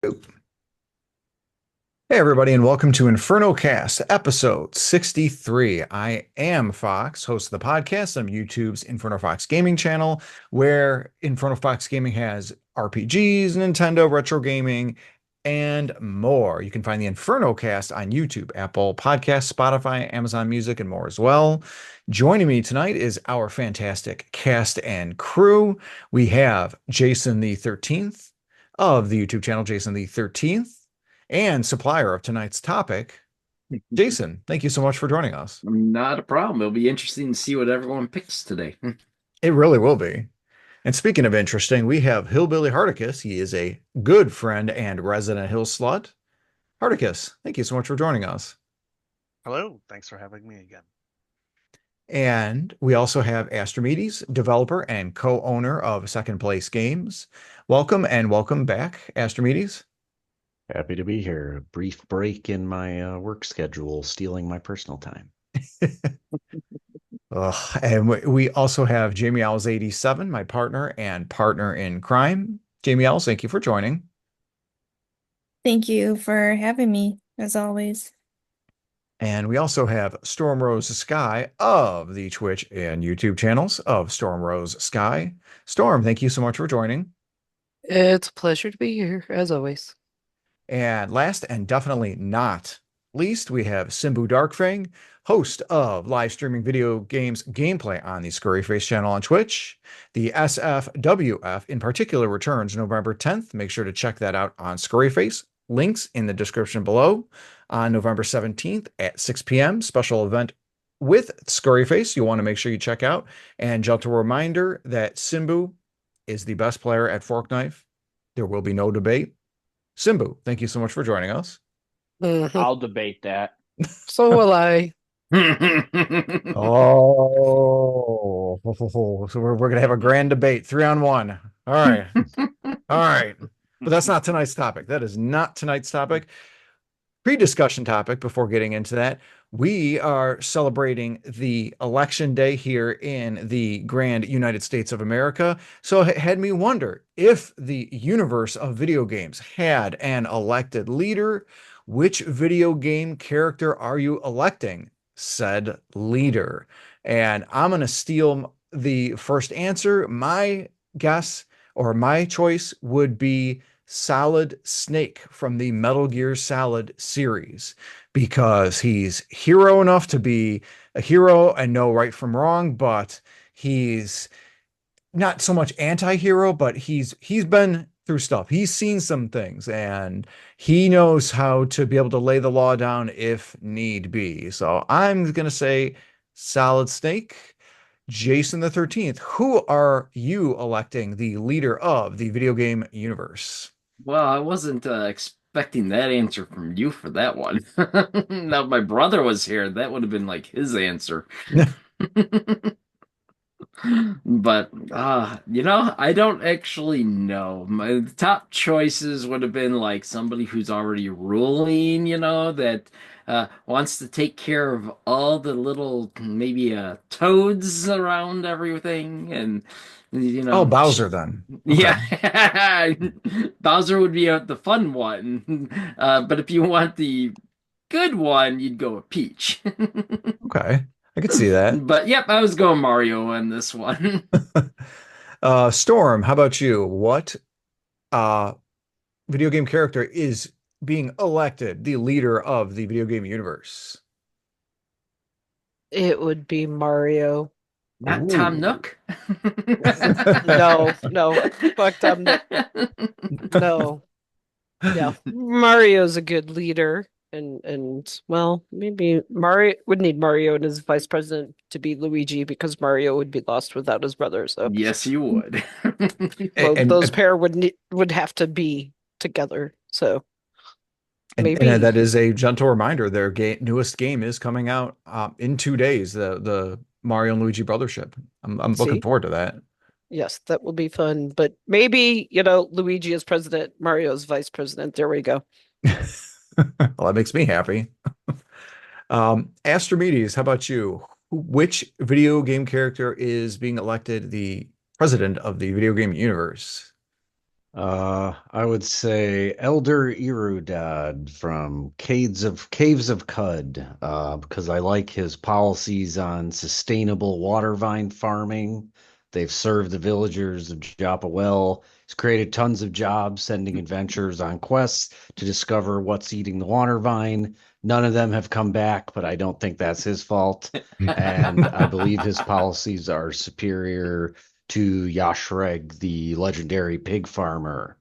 Hey everybody, and welcome to Inferno Cast, episode 63. I am Fox, host of the podcast on YouTube's Inferno Fox Gaming channel, where Inferno Fox Gaming has RPGs, Nintendo, retro gaming, and more. You can find the Inferno Cast on YouTube, Apple Podcasts, Spotify, Amazon Music, and more as well. Joining me tonight is our fantastic cast and crew. We have Jason the 13th of the YouTube channel, Jason the 13th, and supplier of tonight's topic. Jason, thank you so much for joining us. Not a problem. It'll be interesting to see what everyone picks today. It really will be. And speaking of interesting, we have Hillbilly Hardicus. He is a good friend and resident hill slut. Hardicus, thank you so much for joining us. Hello, thanks for having me again. And we also have Astrimedes, developer and co-owner of Second Place Games. Welcome and welcome back, Astrimedes. Happy to be here. A brief break in my work schedule, stealing my personal time. And we also have Jamie Owls 87, my partner and partner in crime. Jamie Owls, thank you for joining. Thank you for having me, as always. And we also have Stormrosesky of the Twitch and YouTube channels of Stormrosesky. Storm, thank you so much for joining. It's a pleasure to be here, as always. And last and definitely not least, we have Simbu Darkfang, host of live streaming video games gameplay on the Scurryface channel on Twitch. The SFWF in particular returns November 10th. Make sure to check that out on Scurryface. Links in the description below. On November 17th at 6 p.m., special event with Scurryface you'll want to make sure you check out. And gentle reminder that Simbu is the best player at Fork Knife. There will be no debate. Simbu, thank you so much for joining us. I'll debate that. So will I. Oh, so we're gonna have a grand debate, 3-on-1. All right, all right, but that's not tonight's topic. That is not tonight's topic. Pre-discussion topic before getting into that. We are celebrating the election day here in the grand United States of America. So it had me wonder if the universe of video games had an elected leader, which video game character are you electing said leader? And I'm going to steal the first answer. My guess or my choice would be Solid Snake from the Metal Gear Solid series, because he's hero enough to be a hero and know right from wrong, but he's not so much anti-hero, but he's been through stuff. He's seen some things and he knows how to be able to lay the law down if need be. So I'm going to say Solid Snake. Jason the 13th, who are you electing the leader of the video game universe? Well, I wasn't expecting that answer from you for that one. Now, if my brother was here, that would have been like his answer. But I don't actually know. My top choices would have been like somebody who's already ruling, that wants to take care of all the little maybe toads around everything, and Oh, Bowser then. Okay. yeah, Bowser would be the fun one. But if you want the good one, you'd go with Peach. Okay. I could see that. But yep, I was going Mario on this one. Storm, how about you? What uh video game character is being elected the leader of the video game universe? It would be Mario. Not Tom Ooh. Nook. No, no, fuck Tom Nook. No. Yeah. Mario's a good leader. And well, maybe Mario would need Mario and his vice president to be Luigi because Mario would be lost without his brother. So Yes, you would. those pair would have to be together. So And maybe that is a gentle reminder. Their newest game is coming out in 2 days. The Mario and Luigi Brothership. I'm looking see. forward to that. Yes, that will be fun. But maybe, Luigi is president, Mario's vice president. There we go. Well, that makes me happy. Astromedes, how about you? Which video game character is being elected the president of the video game universe? I would say Elder Irudad from Caves of Cud, because I like his policies on sustainable water vine farming. They've served the villagers of Joppa well. He's created tons of jobs, sending adventurers on quests to discover what's eating the water vine. None of them have come back, but I don't think that's his fault. And I believe his policies are superior to Yashreg, the legendary pig farmer.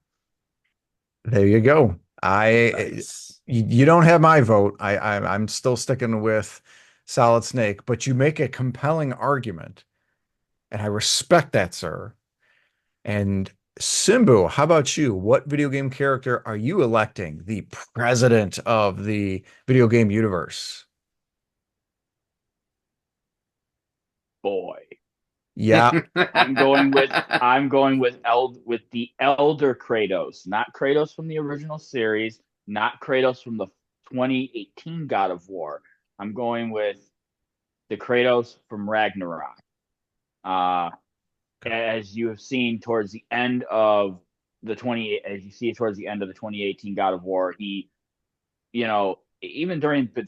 There you go. Nice. You don't have my vote. I'm still sticking with Solid Snake, but you make a compelling argument, and I respect that, sir. And Simbu, how about you? What video game character are you electing the president of the video game universe? Boy. Yeah. I'm going with the elder Kratos, not Kratos from the original series, not Kratos from the 2018 God of War. I'm going with the Kratos from Ragnarok. As you have seen towards the end of the 2018 God of War, he, even during the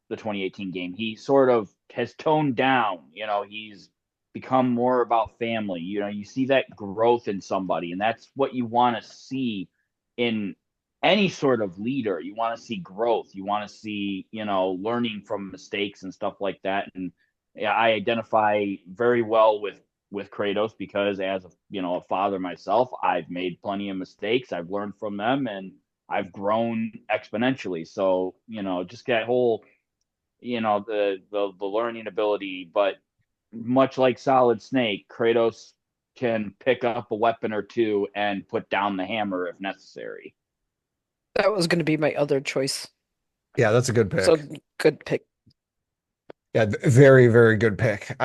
2018 game, he sort of has toned down. He's become more about family. You see that growth in somebody, and that's what you want to see in any sort of leader. You want to see growth. You want to see, learning from mistakes and stuff like that. And yeah, I identify very well with Kratos because as a father myself, I've made plenty of mistakes. I've learned from them, and I've grown exponentially. So, just that whole, the learning ability. But much like Solid Snake, Kratos can pick up a weapon or two and put down the hammer if necessary. That was going to be my other choice. Yeah, that's a good pick. So good pick. Yeah, very, very good pick.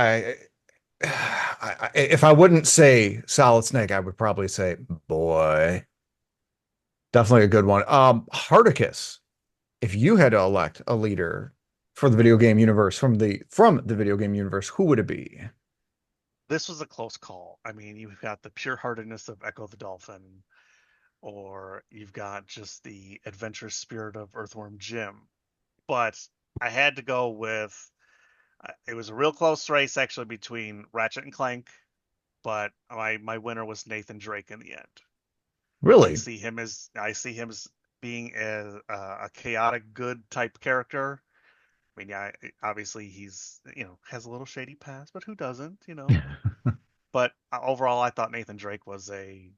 If I wouldn't say Solid Snake, I would probably say boy. Definitely a good one. Hardicus, if you had to elect a leader for the video game universe from the video game universe, who would it be? This was a close call. I mean, you've got the pure heartedness of Echo the Dolphin, or you've got just the adventurous spirit of Earthworm Jim. But I had to go with. It was a real close race actually between Ratchet and Clank, but my winner was Nathan Drake in the end. Really? I see him as being a chaotic good type character. I mean, yeah, obviously he's has a little shady past, but who doesn't, But overall, I thought Nathan Drake was a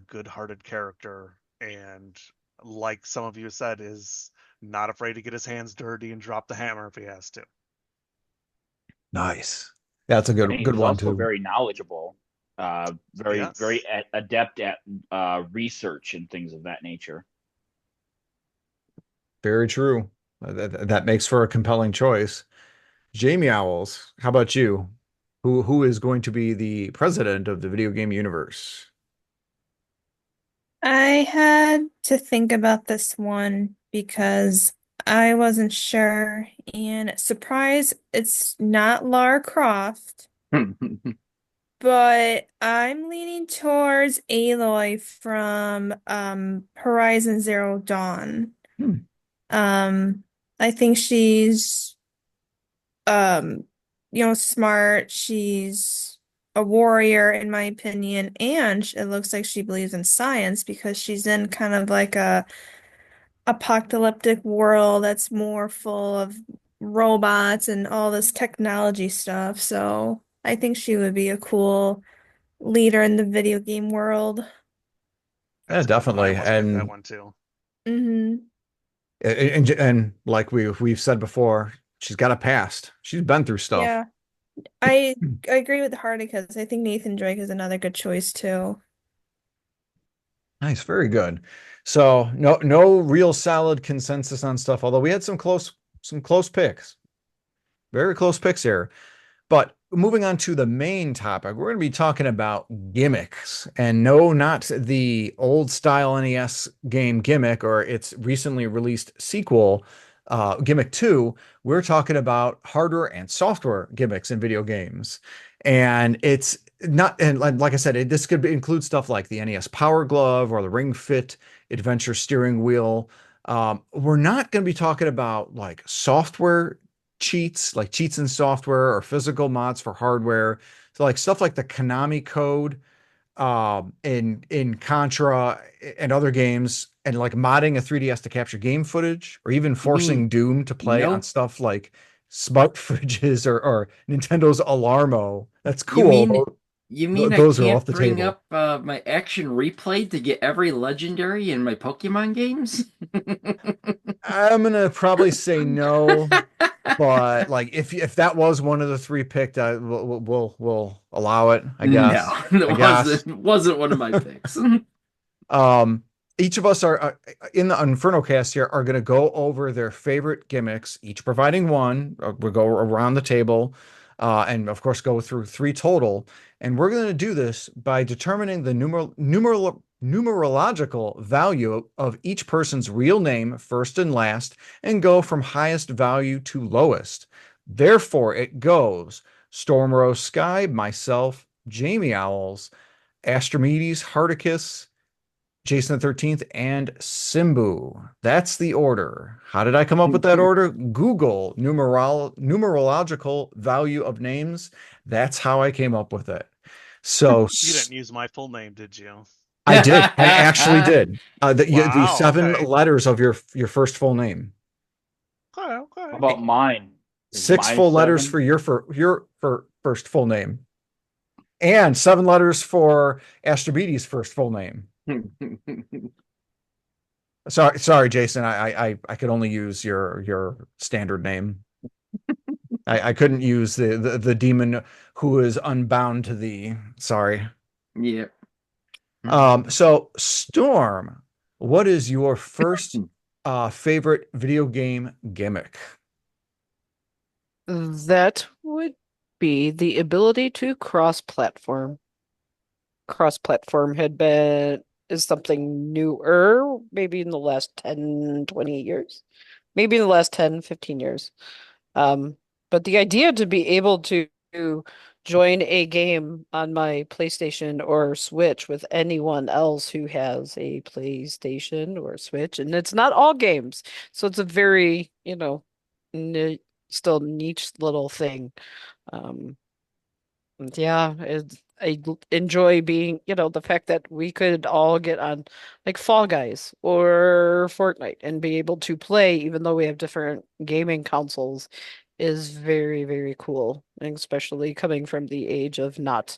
good-hearted character, and like some of you said, is not afraid to get his hands dirty and drop the hammer if he has to. Nice. That's a And good he's one also too. very knowledgeable, very Yes. very adept at research and things of that nature. Very true. That makes for a compelling choice. Jamie Owls, how about you? Who is going to be the president of the video game universe? I had to think about this one because I wasn't sure. And surprise, it's not Lara Croft, but I'm leaning towards Aloy from Horizon Zero Dawn. Hmm. I think she's um smart. She's a warrior in my opinion, and it looks like she believes in science because she's in kind of like a apocalyptic world that's more full of robots and all this technology stuff. So I think she would be a cool leader in the video game world. Yeah, That's a good one. I definitely. almost picked that one too. Hmm. And like we've said before, she's got a past. She's been through stuff. Yeah. I agree with Hardy because I think Nathan Drake is another good choice too. Nice, very good. So no real solid consensus on stuff, although we had some close picks. Very close picks here. But moving on to the main topic, we're going to be talking about gimmicks. And no, not the old style NES game Gimmick or its recently released sequel, Gimmick 2. We're talking about hardware and software gimmicks in video games. And not, and like I said, this could include stuff like the NES Power Glove or the Ring Fit Adventure Steering Wheel. We're not going to be talking about like software cheats, like cheats in software or physical mods for hardware. So like stuff like the Konami code in Contra and other games, and like modding a 3DS to capture game footage, or even You mean forcing Doom to play on no? stuff like smart fridges or Nintendo's Alarmo. That's You mean cool. you mean I Those are off can't the bring table. up my action replay to get every legendary in my Pokemon games? I'm gonna probably say no, but like if that was one of the three picked, we'll allow it, I No, guess. it I guess. wasn't one of my picks. Um, each of us are in the Inferno cast here are going to go over their favorite gimmicks, each providing one. We'll go around the table, and of course go through three total. And we're going to do this by determining the numerological value of each person's real name, first and last, and go from highest value to lowest. Therefore, it goes Stormrosesky, myself, Jamie Owls, Astrimedes, Hardicus, Jason the 13th, and Simbu. That's the order. How did I come up with that order? Google numerological value of names. That's how I came up with it. So You didn't use my full name, did you? I did. I actually did. The Wow. seven Okay. letters of your first full name. Okay. How Okay. about mine? Is Six mine full letters for 7? your first full name, and seven letters for Astrimedes' first full name. Sorry, Jason. I could only use your standard name. I couldn't use the demon who is unbound to thee. Sorry. Yeah. So Storm, what is your first favorite video game gimmick? That would be the ability to cross-platform. Cross-platform is something newer, maybe in the last 10, 20 years. Maybe in the last 10, 15 years. But the idea to be able to join a game on my PlayStation or Switch with anyone else who has a PlayStation or Switch, and it's not all games, so it's a very, ni still niche little thing. Um, yeah, enjoy being, the fact that we could all get on like Fall Guys or Fortnite and be able to play, even though we have different gaming consoles, is very, very cool. And especially coming from the age of not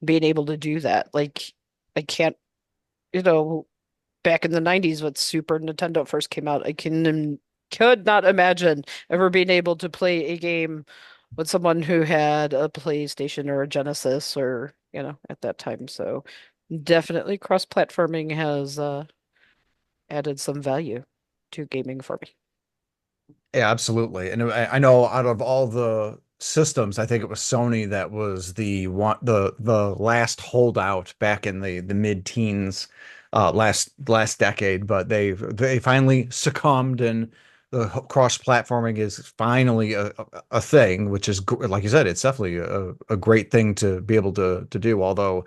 being able to do that. Like, I can't, you know, back in the 90s when Super Nintendo first came out, could not imagine ever being able to play a game with someone who had a PlayStation or a Genesis or, at that time. So definitely cross-platforming has added some value to gaming for me. Yeah, absolutely. And I know out of all the systems, I think it was Sony that was the one, the last holdout back in the mid-teens, last decade. But they finally succumbed, and the cross-platforming is finally a thing, which is like you said, it's definitely a great thing to be able to do. Although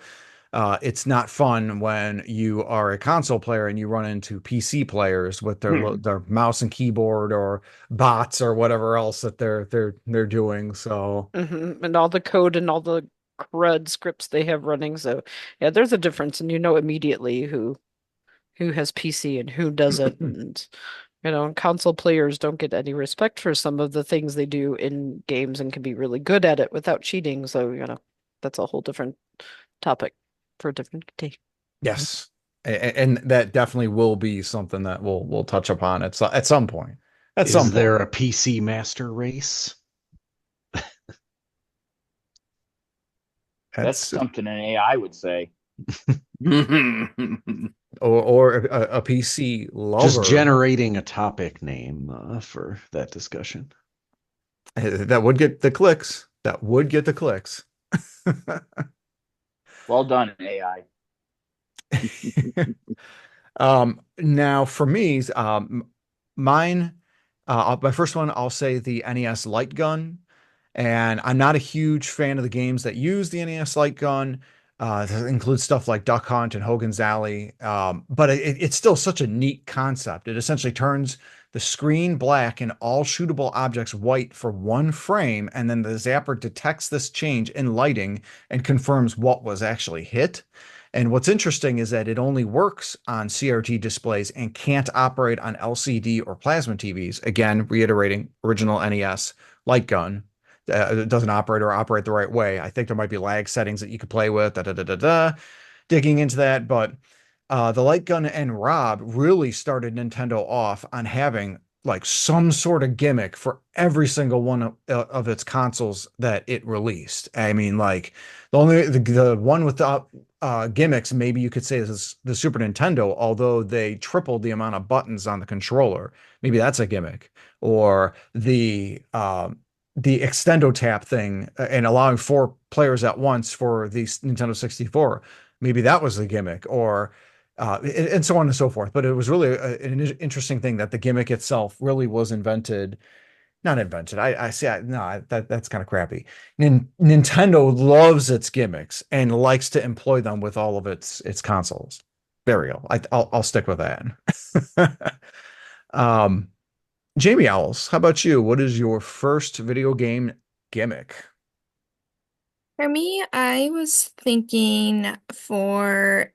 it's not fun when you are a console player and you run into PC players with their mouse and keyboard or bots or whatever else that they're doing. So And all the code and all the CRUD scripts they have running. So yeah, there's a difference, and you know immediately who has PC and who doesn't. And console players don't get any respect for some of the things they do in games and can be really good at it without cheating. So, that's a whole different topic for a different day. yes, and that definitely will be something that we'll touch upon at some point. At some Is there point. a PC master race? That's That's something an AI would say. or a PC Just lover generating a topic name for that discussion. that would get the clicks. That would get the clicks. Well done, AI. Now for me, mine, my first one, I'll say the NES light gun. And I'm not a huge fan of the games that use the NES light gun. That includes stuff like Duck Hunt and Hogan's Alley. But it's still such a neat concept. It essentially turns the screen black and all shootable objects white for one frame, and then the zapper detects this change in lighting and confirms what was actually hit. And what's interesting is that it only works on CRT displays and can't operate on LCD or plasma TVs. Again, reiterating original NES light gun. It doesn't operate or operate the right way. I think there might be lag settings that you could play with. Digging into that, but the light gun and Rob really started Nintendo off on having like some sort of gimmick for every single one of its consoles that it released. I mean, like the one without gimmicks, maybe you could say is the Super Nintendo, although they tripled the amount of buttons on the controller. Maybe that's a gimmick, or the extendo tap thing and allowing 4 players at once for the Nintendo 64. Maybe that was the gimmick, or and so on and so forth. But it was really an interesting thing that the gimmick itself really was invented. Not invented. I see. No, that's kind of crappy. Nintendo loves its gimmicks and likes to employ them with all of its consoles. Burial. I'll stick with that. um, Jamie Owls, how about you? What is your first video game gimmick? For me, I was thinking for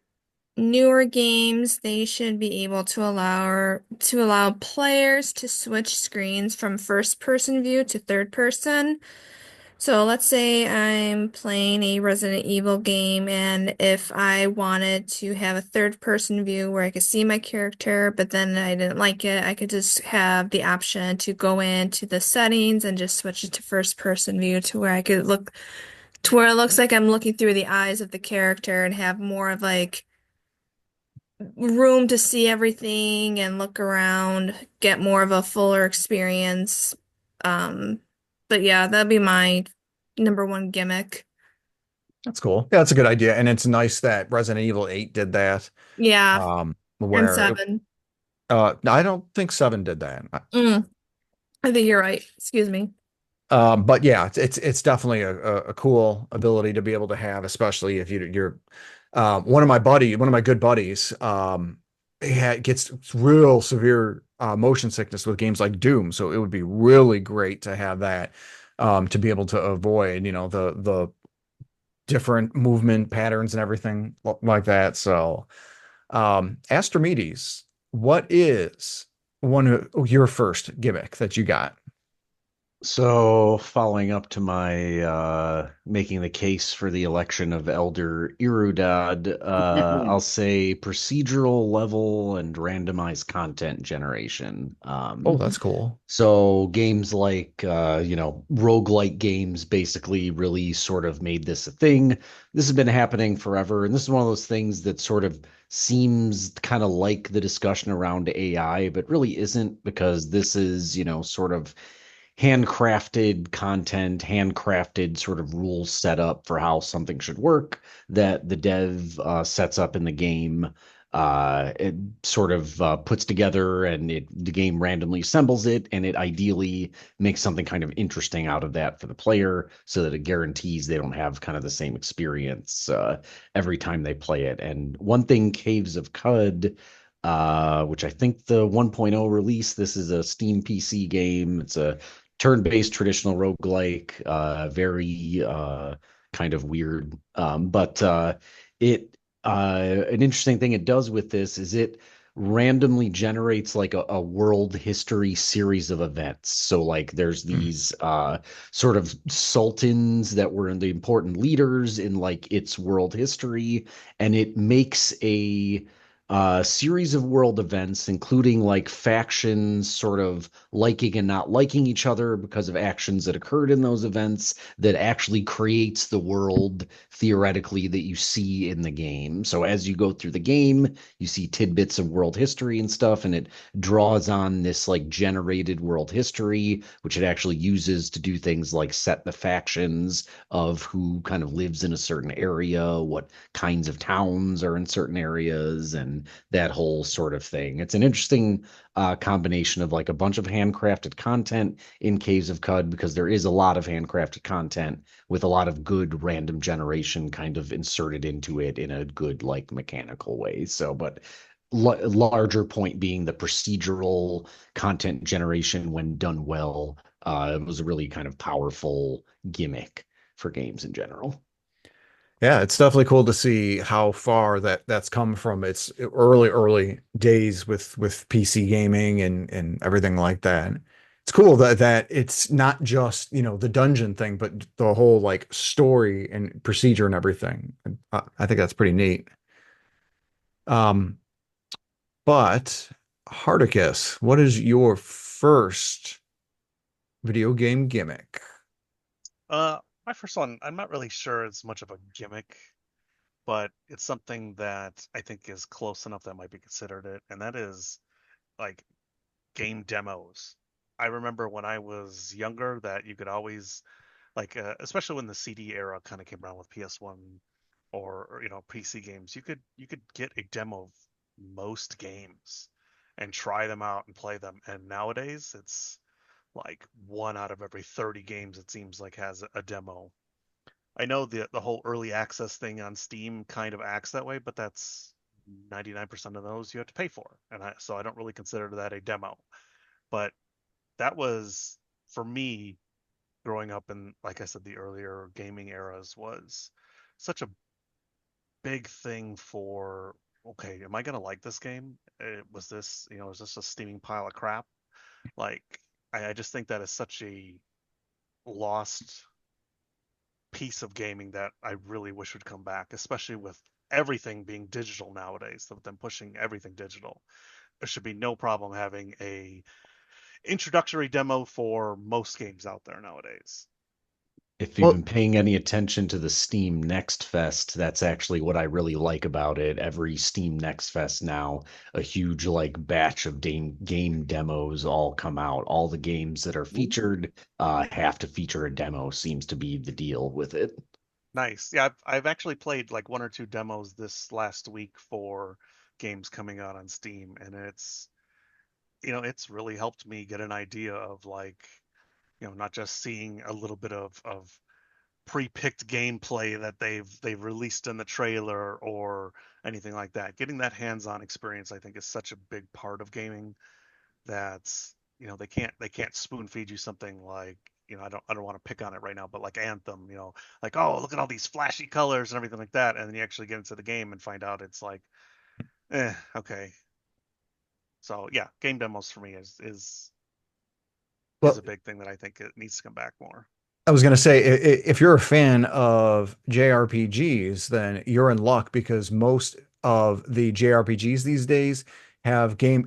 newer games, they should be able to allow players to switch screens from first person view to third person. So let's say I'm playing a Resident Evil game, and if I wanted to have a third person view where I could see my character, but then I didn't like it, I could just have the option to go into the settings and just switch it to first person view to where I could look to where it looks like I'm looking through the eyes of the character and have more of like room to see everything and look around, get more of a fuller experience. Um, but yeah, that'd be my number one gimmick. That's cool. Yeah, that's a good idea. And it's nice that Resident Evil 8 did that. Yeah, and Where seven. I don't think 7 did that. Mm, I think you're right. Excuse me. But yeah, it's definitely a cool ability to be able to have, especially if you're one of my good buddies, gets real severe motion sickness with games like Doom. So it would be really great to have that to be able to avoid, the different movement patterns and everything like that. So, Astrimedes, what is one of your first gimmick that you got? So, following up to my making the case for the election of Elder Irudad, I'll say procedural level and randomized content generation. Oh, that's cool. So games like roguelike games basically really sort of made this a thing. This has been happening forever, and this is one of those things that sort of seems kind of like the discussion around AI, but really isn't, because this is, sort of handcrafted content, handcrafted sort of rules set up for how something should work that the dev sets up in the game. It sort of puts together, and the game randomly assembles it, and it ideally makes something kind of interesting out of that for the player, so that it guarantees they don't have kind of the same experience every time they play it. And one thing Caves of Cud, which I think the 1.0 release, this is a Steam PC game. It's a turn-based traditional roguelike, very kind of weird. But an interesting thing it does with this is it randomly generates like a world history series of events. So like there's these sort of sultans that were the important leaders in like its world history, and it makes a series of world events, including like factions sort of liking and not liking each other because of actions that occurred in those events, that actually creates the world theoretically that you see in the game. So as you go through the game, you see tidbits of world history and stuff, and it draws on this like generated world history, which it actually uses to do things like set the factions of who kind of lives in a certain area, what kinds of towns are in certain areas, and and that whole sort of thing. It's an interesting combination of like a bunch of handcrafted content in Caves of Cud, because there is a lot of handcrafted content with a lot of good random generation kind of inserted into it in a good like mechanical way. So, but larger point being the procedural content generation, when done well, it was a really kind of powerful gimmick for games in general. Yeah, it's definitely cool to see how far that's come from its early days with PC gaming and everything like that. It's cool that it's not just, the dungeon thing, but the whole like story and procedure and everything. And I think that's pretty neat. Um, but Hardicus, what is your first video game gimmick? My first one, I'm not really sure it's much of a gimmick, but it's something that I think is close enough that might be considered it, and that is like game demos. I remember when I was younger that you could always especially when the CD era kind of came around with PS1 or PC games, you could get a demo of most games and try them out and play them. And nowadays it's like one out of every 30 games it seems like has a demo. I know the whole early access thing on Steam kind of acts that way, but that's 99% of those you have to pay for. So I don't really consider that a demo. But that was, for me, growing up in, like I said, the earlier gaming eras, was such a big thing for, okay, am I gonna like this game? Was this, is this a steaming pile of crap? Like, I just think that is such a lost piece of gaming that I really wish would come back, especially with everything being digital nowadays, with them pushing everything digital. There should be no problem having a introductory demo for most games out there nowadays. If you've been paying any attention to the Steam Next Fest, that's actually what I really like about it. Every Steam Next Fest now, a huge like batch of game demos all come out. All the games that are featured have to feature a demo, seems to be the deal with it. Nice. Yeah, I've actually played like one or two demos this last week for games coming out on Steam, and it's really helped me get an idea of like, not just seeing a little bit of pre-picked gameplay that they've released in the trailer or anything like that. Getting that hands-on experience, I think, is such a big part of gaming. That's they can't spoon feed you something like, I don't want to pick on it right now, but like Anthem, like, oh, look at all these flashy colors and everything like that, and then you actually get into the game and find out it's like, okay. So yeah, game demos for me is Well, a big thing that I think it needs to come back more. I was going to say, if you're a fan of JRPGs, then you're in luck, because most of the JRPGs these days have game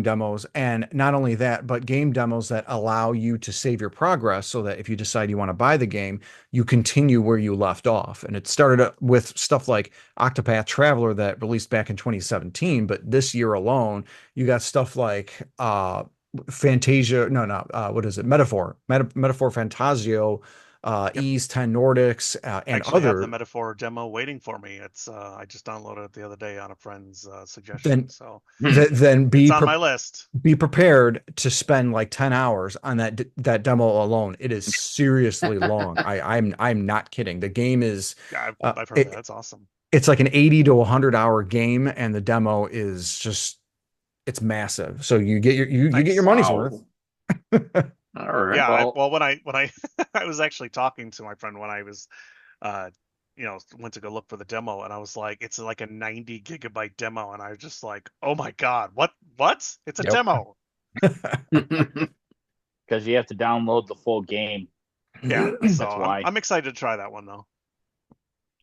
demos, and not only that, but game demos that allow you to save your progress, so that if you decide you want to buy the game, you continue where you left off. And it started with stuff like Octopath Traveler that released back in 2017, but this year alone, you got stuff like Fantasia, no, no, what is it? Metaphor Fantasio, Yep. Ease 10 Nordics, I and actually have the other. Metaphor demo waiting for me. It's I just downloaded it the other day on a friend's suggestion, Then so then it's on my list. be prepared to spend like 10 hours on that demo alone. It is seriously long. I'm not kidding. The game is Yeah, uh, I've heard that. it, That's awesome. it's like an 80 to 100-hour game, and the demo is just, it's massive. So you get your Nice. money's worth. All right. Yeah, Well, well, when I I was actually talking to my friend when I was uh went to go look for the demo, and I was like, it's like a 90 gigabyte demo, and I was just like, oh my God, what? It's a Yep. demo. because you have to download the full game. Yeah, so That's why. I'm excited to try that one though.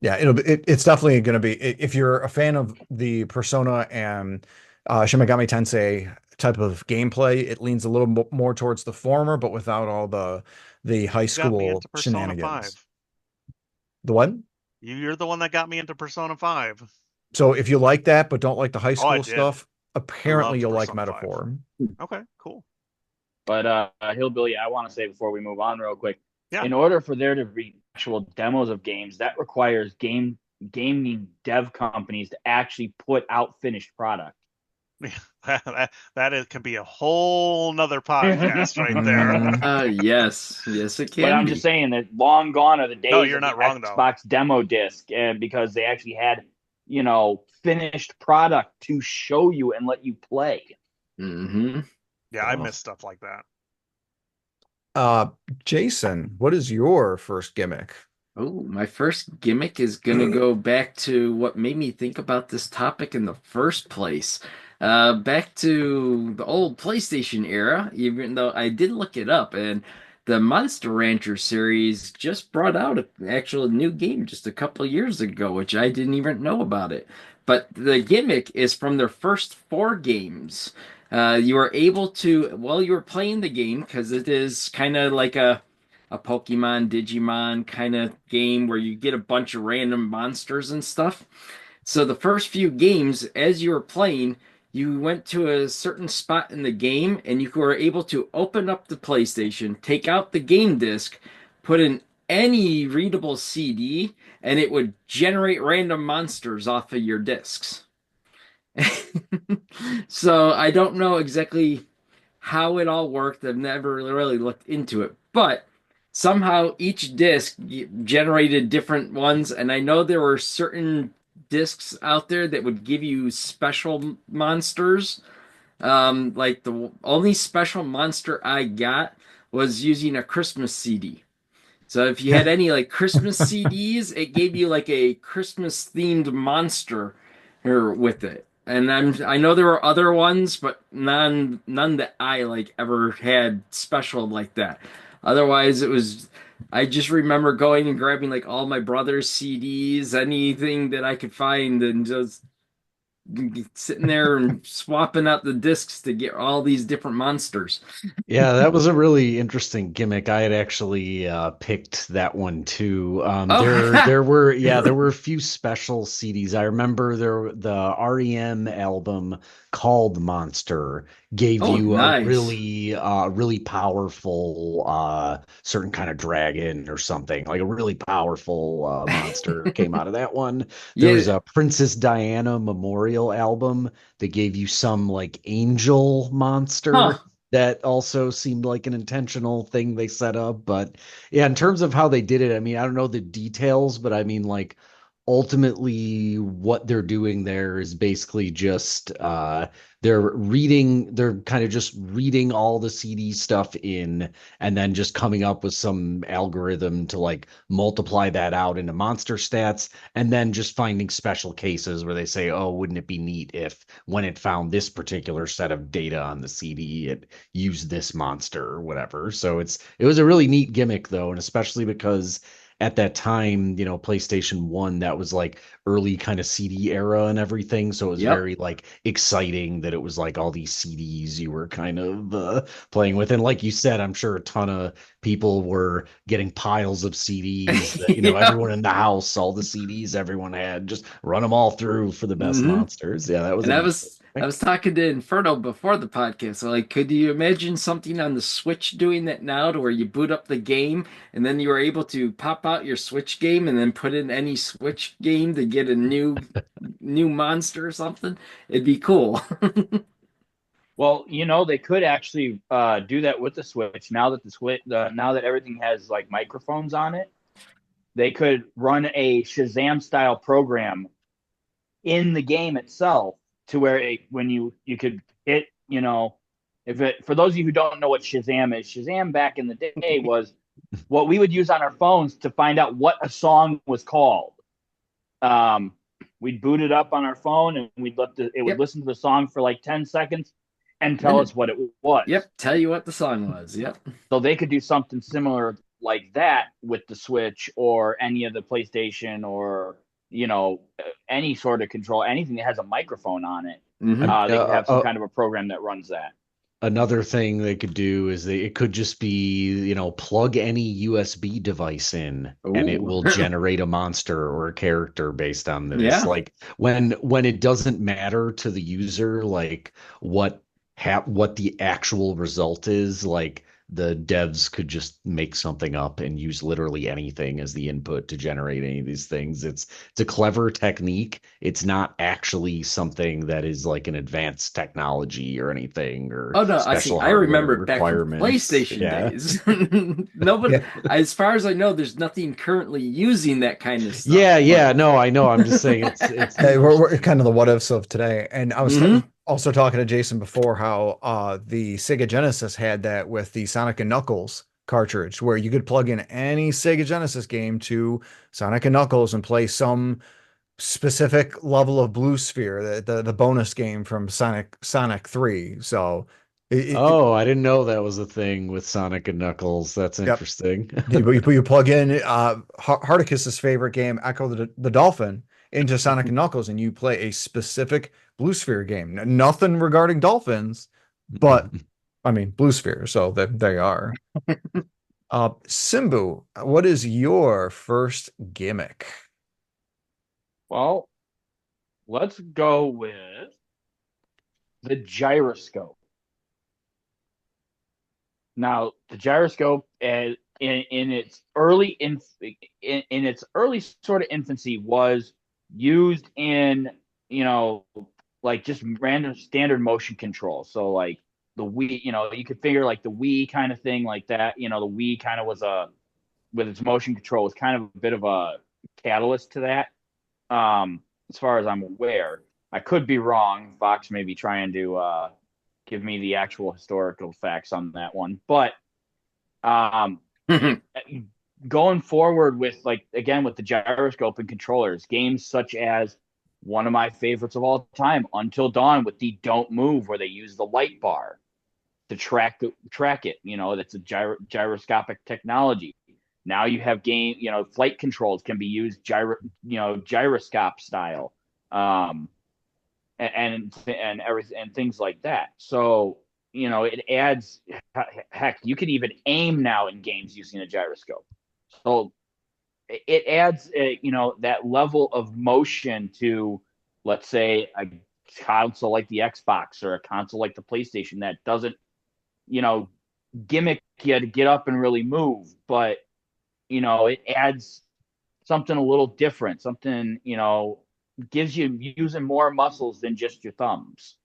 Yeah, it's definitely going to be, if you're a fan of the Persona and Shin Megami Tensei type of gameplay, it leans a little more towards the former, but without all the high You got me school into Persona shenanigans. 5. The what? You're the one that got me into Persona 5. So if you like that but don't like the high Oh, I school did. stuff, apparently Loved you'll like Persona 5. Metaphor. Okay, cool. But Hillbilly, I want to say before we move on real quick, Yeah. in order for there to be actual demos of games, that requires game gaming dev companies to actually put out finished product. That can be a whole nother podcast right there. Yes, it can But I'm be. just saying that long gone are the days No, you're of not the wrong, though. Xbox demo disc, and because they actually had, finished product to show you and let you play. Mm-hmm. Yeah, I miss stuff like that. Jason, what is your first gimmick? Oh, my first gimmick is gonna go back to what made me think about this topic in the first place. Back to the old PlayStation era, even though I did look it up, and the Monster Rancher series just brought out an actual new game just a couple of years ago, which I didn't even know about it. But the gimmick is from their first 4 games. You are able to, while you were playing the game, because it is kind of like a Pokemon, Digimon kind of game where you get a bunch of random monsters and stuff. So the first few games, as you were playing, you went to a certain spot in the game and you were able to open up the PlayStation, take out the game disc, put in any readable CD, and it would generate random monsters off of your discs. So I don't know exactly how it all worked. I've never really looked into it, but somehow each disc generated different ones, and I know there were certain discs out there that would give you special monsters. Like the only special monster I got was using a Christmas CD. So if you had any like Christmas CDs, it gave you like a Christmas themed monster here with it. And I know there were other ones, but none that I like ever had special like that. Otherwise, it was I just remember going and grabbing like all my brother's CDs, anything that I could find, and just sitting there and swapping out the discs to get all these different monsters. Yeah, that was a really interesting gimmick. I had actually picked that one too. There were a few special CDs. I remember the REM album called Monster gave you a Nice. really powerful certain kind of dragon or something. Like a really powerful monster came out of that one. There was Yeah. a Princess Diana Memorial album that gave you some like angel Huh. monster that also seemed like an intentional thing they set up. But yeah, in terms of how they did it, I mean, I don't know the details, but I mean, like, ultimately what they're doing there is basically just they're kind of just reading all the CD stuff in and then just coming up with some algorithm to like multiply that out into monster stats, and then just finding special cases where they say, oh, wouldn't it be neat if when it found this particular set of data on the CD it used this monster or whatever. So it was a really neat gimmick though, and especially because at that time, PlayStation 1, that was like early kind of CD era and everything. So it was Yep. very like exciting that it was like all these CDs you were kind of playing with. And like you said, I'm sure a ton of people were getting piles of CDs that, Yeah. everyone in the house, all the CDs everyone had, just run them all through for the best Mhm. monsters. Yeah, that was And a I neat was I was talking to Inferno before the podcast. So like, could you imagine something on the Switch doing that now, to where you boot up the game and then you are able to pop out your Switch game and then put in any Switch game to get a new monster or something? It'd be cool. Well, they could actually do that with the Switch. Now that now that everything has like microphones on it, they could run a Shazam style program in the game itself, to where when you could hit, if it for those of you who don't know what Shazam is, Shazam back in the day was what we would use on our phones to find out what a song was called. We'd boot it up on our phone and we'd it would Yep. listen to the song for like 10 seconds and tell us what it was. Yep, tell you what the song was. Yep. So they could do something similar like that with the Switch or any of the PlayStation, or any sort of control, anything that has a microphone on it. Mhm. They could have some kind of a program that runs that. Another thing they could do is it could just be, plug any USB device in and it Ooh. will generate a monster or a character based on this. Yeah. Like when it doesn't matter to the user, like what the actual result is, like the devs could just make something up and use literally anything as the input to generate any of these things. It's a clever technique. It's not actually something that is like an advanced technology or anything or Oh no, I see. special I hardware remember it back from requirements. PlayStation Yeah. days. Nobody, as far as I know, there's nothing currently using that kind of stuff. Yeah, no, I know. I'm just saying it's Hey, we're kind of the what ifs of today. And I was Mhm. also talking to Jason before how the Sega Genesis had that with the Sonic and Knuckles cartridge, where you could plug in any Sega Genesis game to Sonic and Knuckles and play some specific level of Blue Sphere, the bonus game from Sonic 3. So Oh, I didn't know that was a thing with Sonic and Knuckles. That's yep. interesting. You plug in Hardicus's favorite game, Echo the Dolphin, into Sonic and Knuckles, and you play a specific Blue Sphere game. Nothing regarding dolphins, but I mean Blue Sphere, so that they are. Simbu, what is your first gimmick? Well, let's go with the gyroscope. Now, the gyroscope, in its early sort of infancy, was used in, like just random standard motion control. So like the Wii, you could figure like the Wii kind of thing like that. The Wii kind of was with its motion control was kind of a bit of a catalyst to that. As far as I'm aware, I could be wrong. Vox may be trying to give me the actual historical facts on that one, but going forward with like again with the gyroscope and controllers, games such as one of my favorites of all time, Until Dawn, with the Don't Move, where they use the light bar to track it. That's a gyroscopic technology. Now you have flight controls can be used gyroscope style, and everything and things like that. So it adds. Heck, you can even aim now in games using a gyroscope. So it adds that level of motion to, let's say, a console like the Xbox or a console like the PlayStation that doesn't gimmick you to get up and really move, but it adds something a little different, something gives you using more muscles than just your thumbs.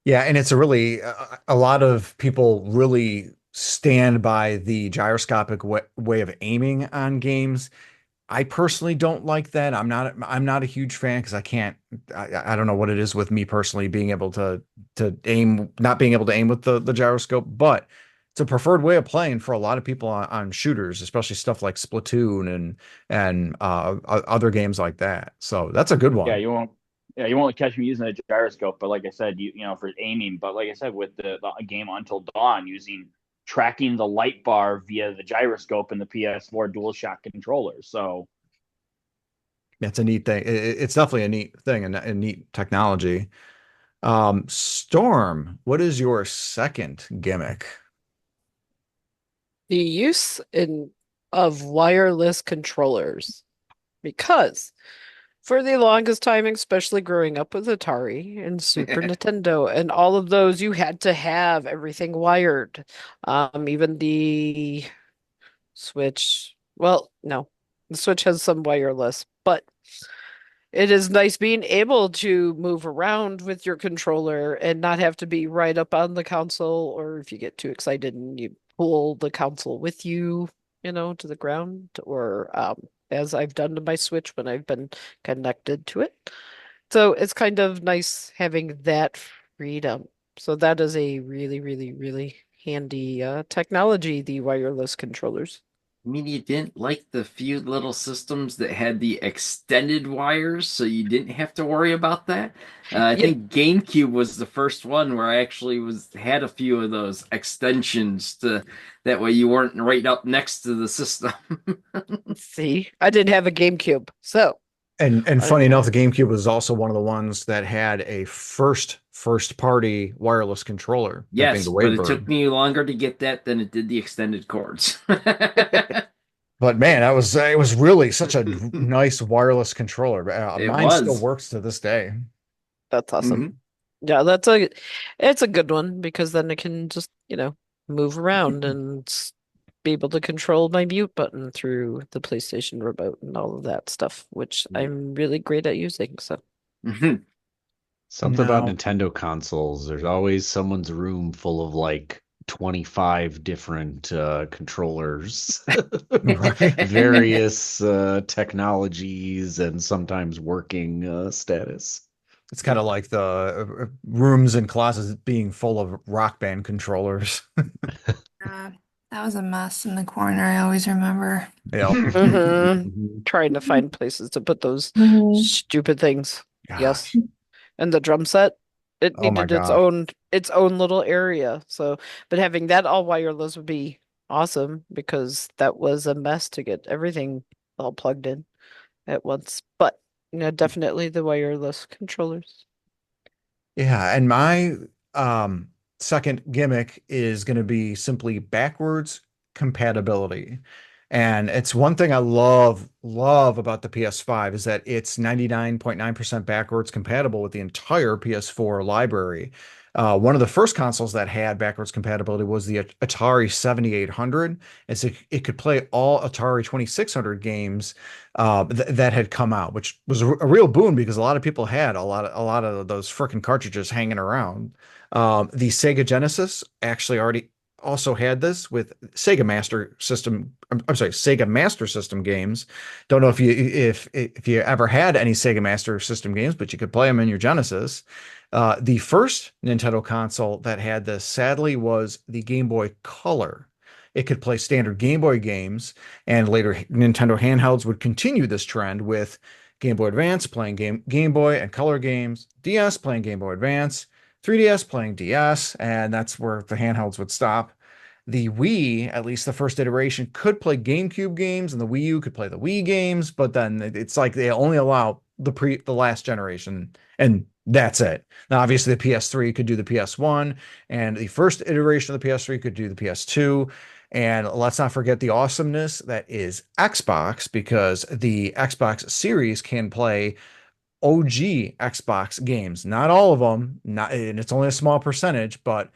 Yeah, and it's a lot of people really stand by the gyroscopic way of aiming on games. I personally don't like that. I'm not a huge fan because I don't know what it is with me personally being able to aim, not being able to aim with the gyroscope, but it's a preferred way of playing for a lot of people on shooters, especially stuff like Splatoon and other games like that. So that's a good Yeah, one. you won't catch me using a gyroscope, but like I said, for aiming. But like I said, with the game Until Dawn, tracking the light bar via the gyroscope and the PS4 DualShock controller. So It's a neat thing. It's definitely a neat thing and a neat technology. Storm, what is your second gimmick? The use of wireless controllers. Because for the longest time, especially growing up with Atari and Super Nintendo and all of those, you had to have everything wired. Even the Switch. Well, no, the Switch has some wireless, but it is nice being able to move around with your controller and not have to be right up on the console, or if you get too excited and you pull the console with you, to the ground, or as I've done to my Switch when I've been connected to it. So it's kind of nice having that freedom. So that is a really, really, really handy technology, the wireless controllers. I mean, you didn't like the few little systems that had the extended wires, so you didn't have to worry about that. I Yeah. think GameCube was the first one where I actually had a few of those extensions to that way you weren't right up next to the system. See, I didn't have a GameCube, so And I funny don't enough, know. the GameCube was also one of the ones that had a first party wireless controller, that being Yes, the but it took Wavebird. me longer to get that than it did the extended cords. But man, it was really such a nice wireless controller. It Mine still was. works to this day. That's awesome. Mhm. Yeah, it's a good one because then it can just, move around and be able to control my mute button through the PlayStation remote and all of that stuff, which I'm really great at using. So Something about Now, Nintendo consoles. There's always someone's room full of like 25 different controllers, right? various technologies, and sometimes working status. It's kind of like the rooms and closets being full of Rock Band controllers. That was a mess in the corner, I always remember. Yeah. trying to find places to put those Mhm. stupid things. Yes. Gosh. And the drum set, it Oh my needed its gosh. own little area. So, but having that all wireless would be awesome because that was a mess to get everything all plugged in at once. But definitely the wireless controllers. Yeah, and my second gimmick is going to be simply backwards compatibility. And it's one thing I love about the PS5 is that it's 99.9% backwards compatible with the entire PS4 library. One of the first consoles that had backwards compatibility was the Atari 7800, and so it could play all Atari 2600 games that had come out, which was a real boon because a lot of people had a lot of those frickin' cartridges hanging around. The Sega Genesis actually already also had this with Sega Master System. I'm sorry, Sega Master System games. Don't know if you ever had any Sega Master System games, but you could play them in your Genesis. The first Nintendo console that had this, sadly, was the Game Boy Color. It could play standard Game Boy games, and later Nintendo handhelds would continue this trend with Game Boy Advance playing Game Boy and Color games, DS playing Game Boy Advance, 3DS playing DS, and that's where the handhelds would stop. The Wii, at least the first iteration, could play GameCube games, and the Wii U could play the Wii games, but then it's like they only allow the last generation, and that's it. Now, obviously, the PS3 could do the PS1, and the first iteration of the PS3 could do the PS2. And let's not forget the awesomeness that is Xbox, because the Xbox Series can play OG Xbox games. Not all of them, not, and it's only a small percentage, but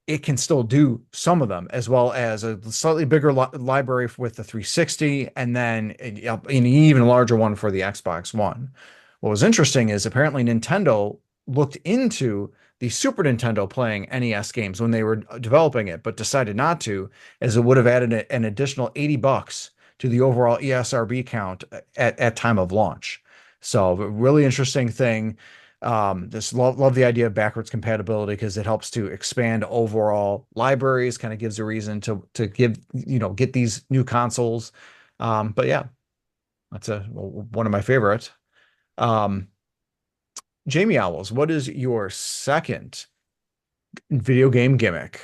it can still do some of them, as well as a slightly bigger library with the 360, and then an even larger one for the Xbox One. What was interesting is apparently Nintendo looked into the Super Nintendo playing NES games when they were developing it, but decided not to, as it would have added an additional $80 to the overall ESRB count at time of launch. So, a really interesting thing. Just love the idea of backwards compatibility because it helps to expand overall libraries, kind of gives a reason to get these new consoles. But yeah, that's one of my favorites. Um, Jamie Owls, what is your second video game gimmick?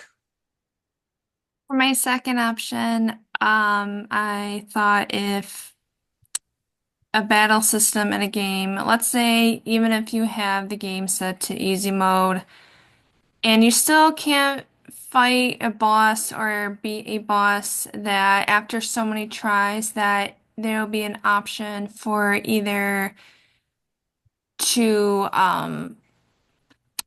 For my second option, I thought if a battle system in a game, let's say even if you have the game set to easy mode and you still can't fight a boss or beat a boss, that after so many tries that there'll be an option for either to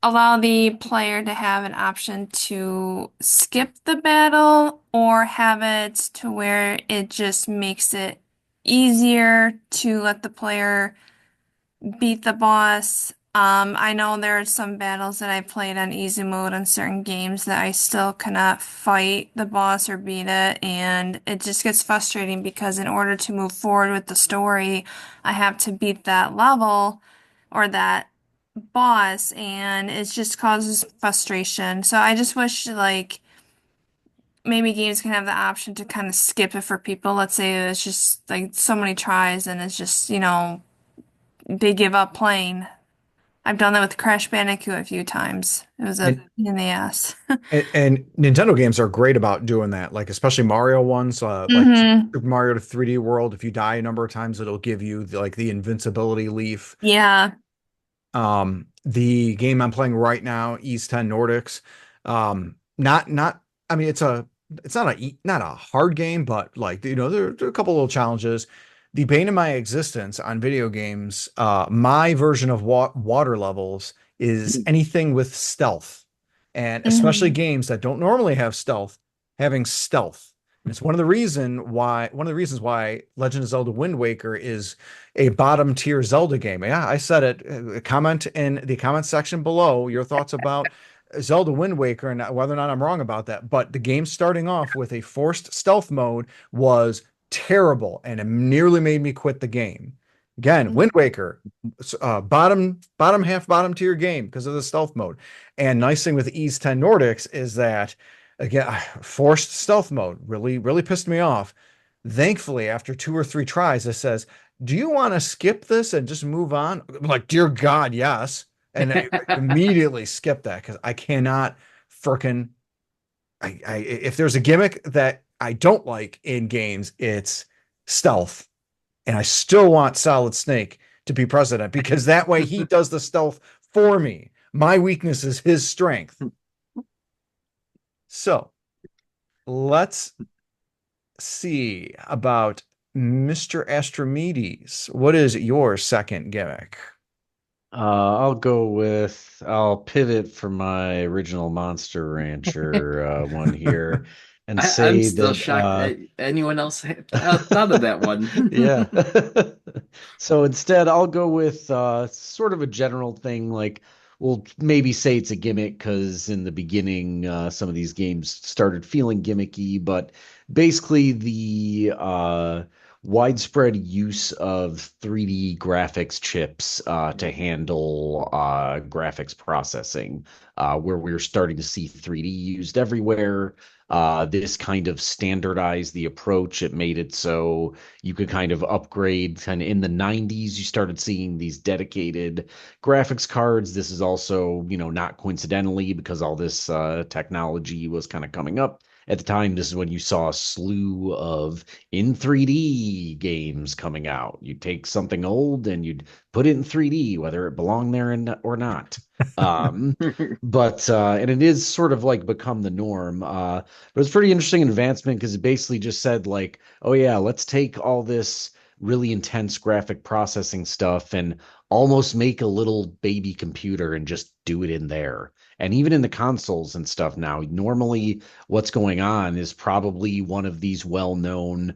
allow the player to have an option to skip the battle or have it to where it just makes it easier to let the player beat the boss. I know there are some battles that I played on easy mode on certain games that I still cannot fight the boss or beat it, and it just gets frustrating because in order to move forward with the story, I have to beat that level or that boss, and it just causes frustration. So I just wish like maybe games can have the option to kind of skip it for people. Let's say it's just like so many tries and it's just, they give up playing. I've done that with Crash Bandicoot a few times. It was a And, pain in the ass. and Nintendo games are great about doing that, like especially Mario ones, like Hmm. Super Mario to 3D World. If you die a number of times, it'll give you the invincibility leaf. Yeah. The game I'm playing right now, East 10 Nordics, not I mean it's not a hard game, but like there are a couple little challenges. The bane of my existence on video games, my version of water levels is anything with stealth. and especially Mhm. games that don't normally have stealth, having stealth. And it's one of the reasons why Legend of Zelda Wind Waker is a bottom tier Zelda game. Yeah, I said it. Comment in the comment section below your thoughts about Zelda Wind Waker and whether or not I'm wrong about that. But the game starting off with a forced stealth mode was terrible, and it nearly made me quit the game. Again, Wind Waker, bottom tier game because of the stealth mode. And nice thing with Ease 10 Nordics is that, again, forced stealth mode really pissed me off. Thankfully, after 2 or 3 tries, it says, "Do you want to skip this and just move on?" I'm like, dear God, yes. And I immediately skip that because I cannot frickin' if there's a gimmick that I don't like in games, it's stealth. And I still want Solid Snake to be president because that way he does the stealth for me. My weakness is his strength. So let's see about Mr. Astrimedes. What is your second gimmick? I'll pivot from my original Monster Rancher one here and I'm say still that shocked anyone else thought of that one. yeah. So instead, I'll go with sort of a general thing. Like, we'll maybe say it's a gimmick because in the beginning, some of these games started feeling gimmicky, but basically, the widespread use of 3D graphics chips to handle graphics processing, where we're starting to see 3D used everywhere. This kind of standardized the approach. It made it so you could kind of upgrade. Kind of in the 90s, you started seeing these dedicated graphics cards. This is also, not coincidentally, because all this technology was kind of coming up at the time. This is when you saw a slew of in 3D games coming out. You'd take something old and you'd put it in 3D, whether it belonged there or not. Um, and it is sort of like become the norm. But it's pretty interesting advancement because it basically just said like, oh yeah, let's take all this really intense graphic processing stuff and almost make a little baby computer and just do it in there. And even in the consoles and stuff now, normally what's going on is probably one of these well-known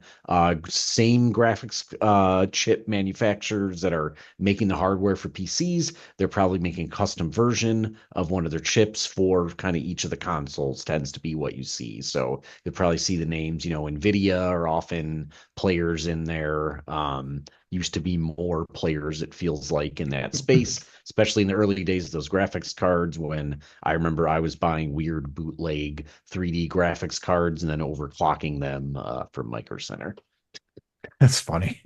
same graphics chip manufacturers that are making the hardware for PCs. They're probably making a custom version of one of their chips for kind of each of the consoles, tends to be what you see. So you'll probably see the names, NVIDIA are often players in there. Used to be more players, it feels like, in that space, especially in the early days of those graphics cards when I remember I was buying weird bootleg 3D graphics cards and then overclocking them from Micro Center. That's funny.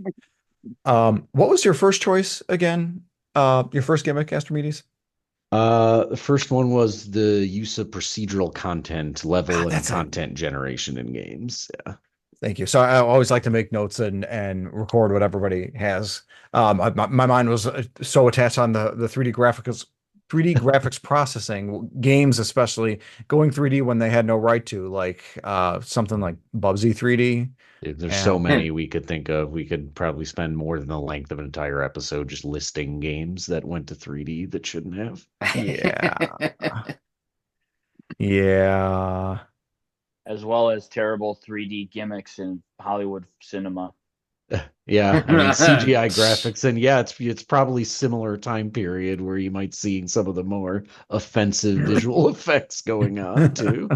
What was your first choice again? Your first gimmick, Astrimedes? The first one was the use of procedural content, level and That's it. content generation in games. Yeah. Thank you. So I always like to make notes and record what everybody has. My mind was so attached on the 3D graphics processing games, especially going 3D when they had no right to, like something like Bubsy 3D. There's so And many we could think of. We could probably spend more than the length of an entire episode just listing games that went to 3D that shouldn't have. yeah, yeah. as well as terrible 3D gimmicks in Hollywood cinema. Yeah, I mean CGI graphics, and yeah, it's probably similar time period where you might see some of the more offensive visual effects going on too.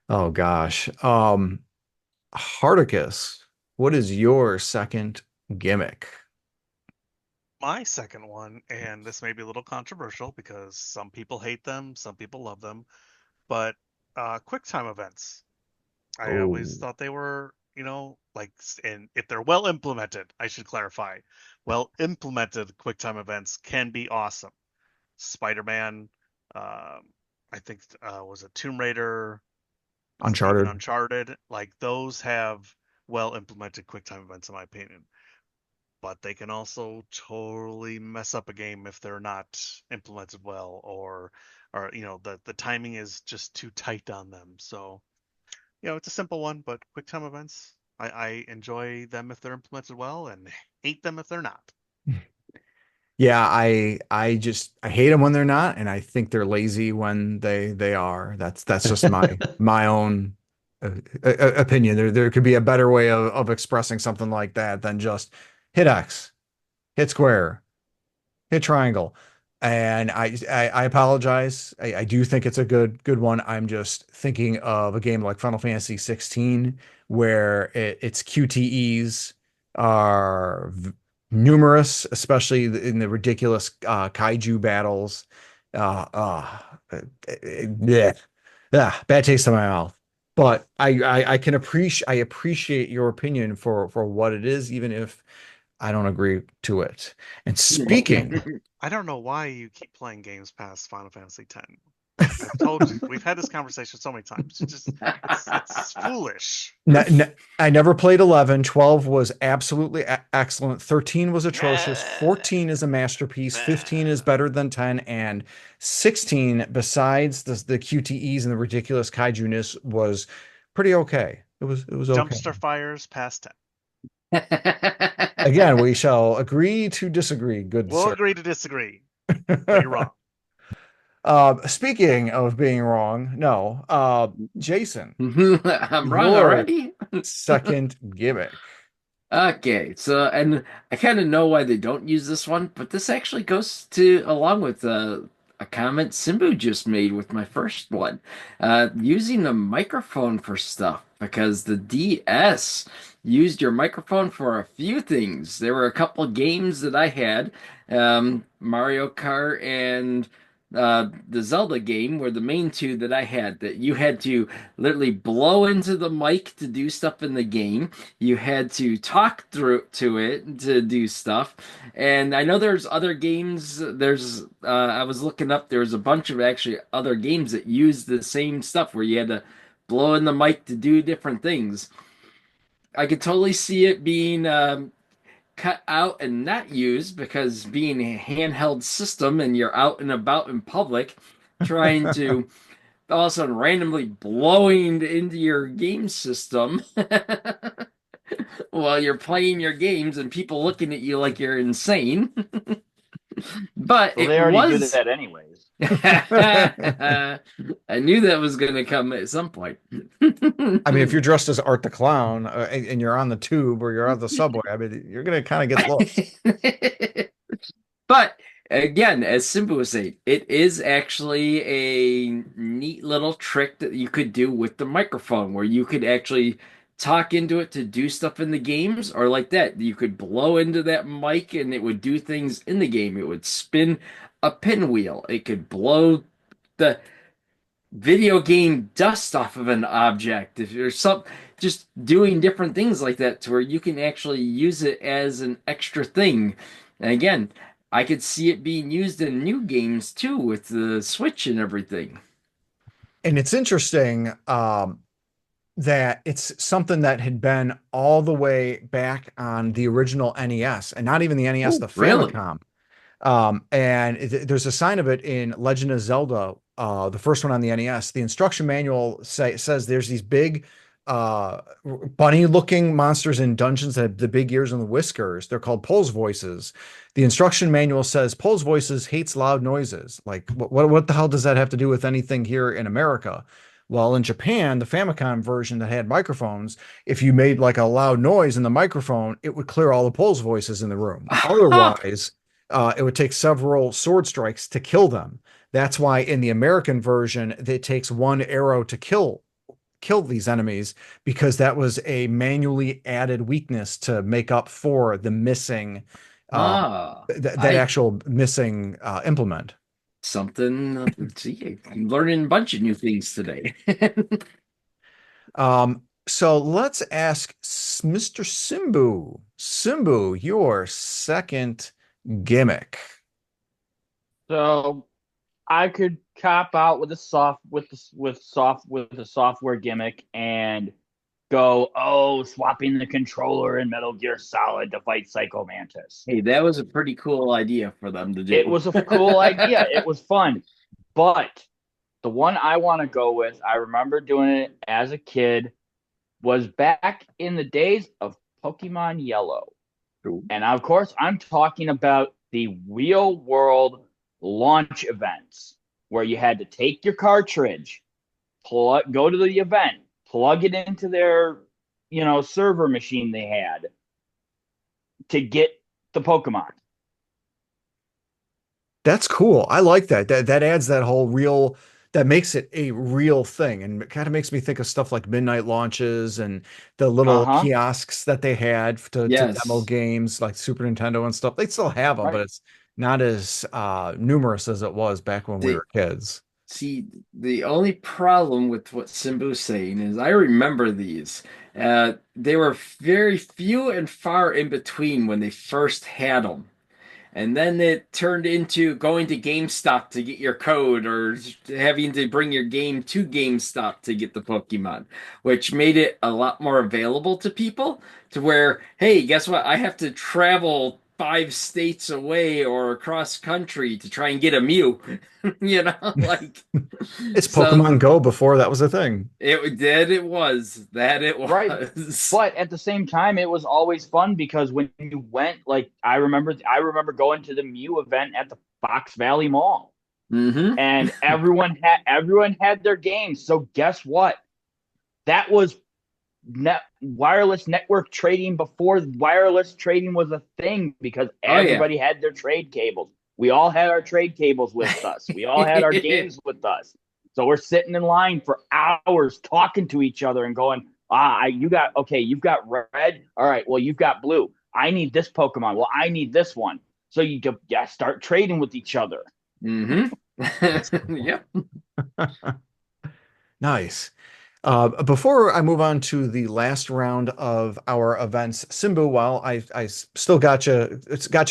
Oh gosh. Hardicus, what is your second gimmick? My second one, and this may be a little controversial because some people hate them, some people love them, but QuickTime events. I always Oh, thought they were, and if they're well implemented, I should clarify, well implemented QuickTime events can be awesome. Spider-Man, I think, was it Tomb Raider, was it even Uncharted. Uncharted? Like those have well implemented QuickTime events, in my opinion. But they can also totally mess up a game if they're not implemented well, or the timing is just too tight on them. So it's a simple one, but QuickTime events, I enjoy them if they're implemented well and hate them if they're not. Yeah, I hate them when they're not, and I think they're lazy when they are. That's just my own opinion. There could be a better way of expressing something like that than just hit X, hit square, hit triangle. And I apologize. I do think it's a good one. I'm just thinking of a game like Final Fantasy 16 where its QTEs are numerous, especially in the ridiculous kaiju battles. Yeah, yeah, bad taste in my mouth. But I can appreciate your opinion for what it is, even if I don't agree to it. And speaking, I don't know why you keep playing games past Final Fantasy X. I've told you, we've had this conversation so many times. It's foolish. I never played 11. 12 was absolutely excellent. 13 was atrocious. 14 is a masterpiece. 15 is better than 10. And 16, besides the QTEs and the ridiculous kaiju-ness, was pretty okay. It was okay. Dumpster fires past 10. Again, we shall agree to disagree, good We'll sir. agree to disagree, but you're wrong. Speaking of being wrong, no, Jason, I'm wrong your already. second gimmick. Okay, so and I kind of know why they don't use this one, but this actually goes to along with a comment Simbu just made with my first one, using a microphone for stuff because the DS used your microphone for a few things. There were a couple of games that I had, Mario Kart and the Zelda game were the main two that I had that you had to literally blow into the mic to do stuff in the game. You had to talk through to it to do stuff. And I know there's other games. I was looking up, there's a bunch of actually other games that use the same stuff where you had to blow in the mic to do different things. I could totally see it being cut out and not used because being a handheld system and you're out and about in public trying to all of a sudden randomly blowing into your game system while you're playing your games and people looking at you like you're insane. But Well, it they already do was. that anyways. I knew that was going to come at some point. I mean, if you're dressed as Art the Clown and you're on the tube or you're on the subway, I mean, you're gonna kind of get lost. But again, as Simba was saying, it is actually a neat little trick that you could do with the microphone where you could actually talk into it to do stuff in the games or like that. You could blow into that mic and it would do things in the game. It would spin a pinwheel. It could blow the video game dust off of an object. If there's some just doing different things like that to where you can actually use it as an extra thing. And again, I could see it being used in new games too with the Switch and everything. And it's interesting that it's something that had been all the way back on the original NES, and not even the NES, Oh, the really? Famicom. And there's a sign of it in Legend of Zelda, the first one on the NES. The instruction manual says there's these big bunny-looking monsters in dungeons that have the big ears and the whiskers. They're called Pols voices. The instruction manual says Pols voices hates loud noises. Like, what the hell does that have to do with anything here in America? Well, in Japan, the Famicom version that had microphones, if you made like a loud noise in the microphone, it would clear all the Pols voices in the room. Otherwise, it would take several sword strikes to kill them. That's why in the American version, it takes one arrow to kill these enemies, because that was a manually added weakness to make up for the missing that I actual missing implement. something. See, I'm learning a bunch of new things today. So let's ask Mr. Simbu. Simbu, your second gimmick. So I could cop out with a software gimmick and go, oh, swapping the controller in Metal Gear Solid to fight Psycho Mantis. Hey, that was a pretty cool idea for them to do. It was a cool idea. It was fun. But the one I want to go with, I remember doing it as a kid, was back in the days of Pokemon Yellow. Cool. And of course, I'm talking about the real world launch events where you had to take your cartridge, go to the event, plug it into their, server machine they had to get the Pokemon. That's cool. I like that. That adds that whole real, that makes it a real thing, and it kind of makes me think of stuff like midnight launches and the little Uh-huh. kiosks that they had to demo Yes. games like Super Nintendo and stuff. They still have them, but Right. it's not as numerous as it was back when we The were kids. See, the only problem with what Simbu's saying is I remember these. They were very few and far in between when they first had them. And then it turned into going to GameStop to get your code or having to bring your game to GameStop to get the Pokemon, which made it a lot more available to people to where, hey, guess what? I have to travel 5 states away or across country to try and get a Mew. Like, It's so Pokemon Go before that was a thing. it was that it Right. was. But at the same time, it was always fun because when you went, like I remember going to the Mew event at the Fox Valley Mall, Mm-hmm. and everyone had their games. So guess what? That was wireless network trading before wireless trading was a thing because Oh yeah. everybody had their trade cables. We all had our trade cables with us. We all had our games with us. So we're sitting in line for hours talking to each other and going, you've got red. All right, well, you've got blue. I need this Pokemon. Well, I need this one. So you start trading with each other. Mm-hmm. Yep. Nice. Before I move on to the last round of our events, Simbu, while I still got you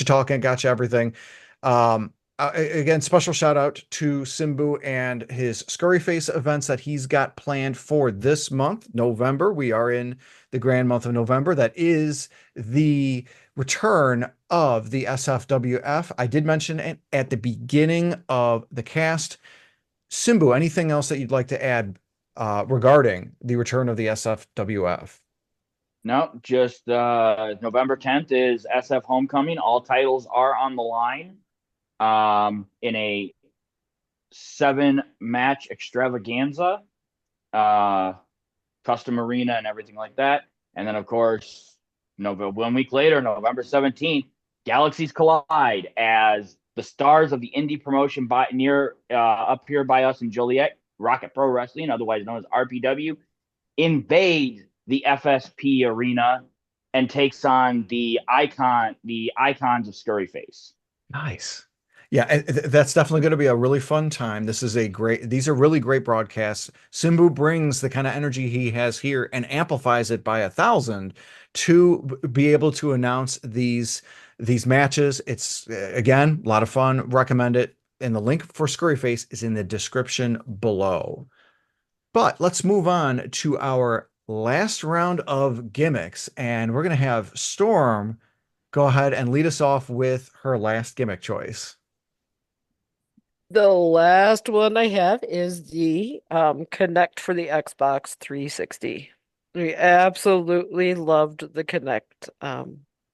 talking, got you everything. Again, special shout out to Simbu and his Scurry Face events that he's got planned for this month, November. We are in the grand month of November. That is the return of the SFWF. I did mention it at the beginning of the cast. Simbu, anything else that you'd like to add regarding the return of the SFWF? No, just November 10th is SF Homecoming. All titles are on the line in a 7-match extravaganza, custom arena and everything like that. And then, of course, 1 week later, November 17th, Galaxies Collide as the stars of the indie promotion up here by us in Joliet, Rocket Pro Wrestling, otherwise known as RPW, invade the FSP arena and takes on the icons of Scurryface. Nice. Yeah, that's definitely going to be a really fun time. These are really great broadcasts. Simbu brings the kind of energy he has here and amplifies it by 1,000 to be able to announce these matches. It's again a lot of fun. Recommend it. And the link for Scurryface is in the description below. But let's move on to our last round of gimmicks, and we're going to have Storm go ahead and lead us off with her last gimmick choice. The last one I have is the Connect for the Xbox 360. We absolutely loved the Connect.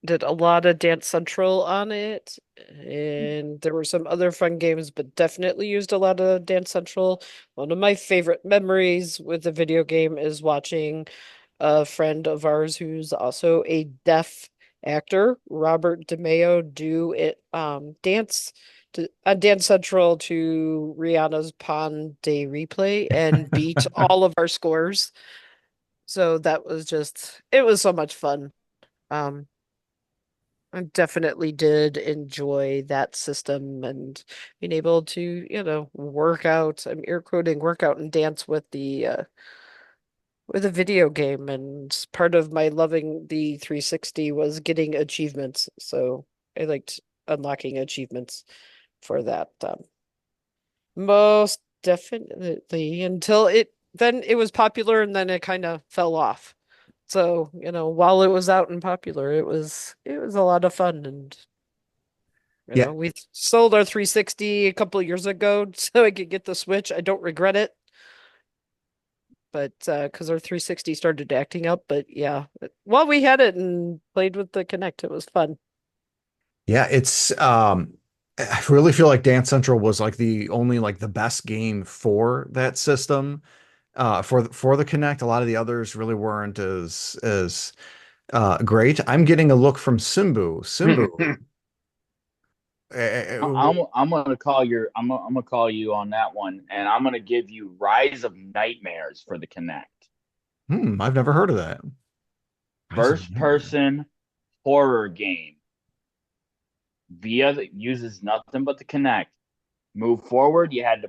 Did a lot of Dance Central on it, and there were some other fun games, but definitely used a lot of Dance Central. One of my favorite memories with the video game is watching a friend of ours who's also a deaf actor, Robert DeMeo, do it dance on Dance Central to Rihanna's Pond Day replay and beat all of our scores. So that was it was so much fun. Um, I definitely did enjoy that system and being able to, work out, I'm air quoting, work out and dance with a video game. And part of my loving the 360 was getting achievements. So I liked unlocking achievements for that. Most definitely until it was popular and then it kind of fell off. So, while it was out and popular, it was a lot of fun. And Yeah, we sold our 360 a couple of years ago so I could get the Switch. I don't regret it, but because our 360 started acting up. But yeah, while we had it and played with the Connect, it was fun. Yeah, it's I really feel like Dance Central was like the only like the best game for that system. For the Kinect, a lot of the others really weren't as great. I'm getting a look from Simbu. Simbu, I'm gonna call I'm gonna call you on that one, and I'm gonna give you Rise of Nightmares for the Kinect. I've never heard of that. Rise of First Nightmare. person horror game uses nothing but the Kinect. Move forward, you had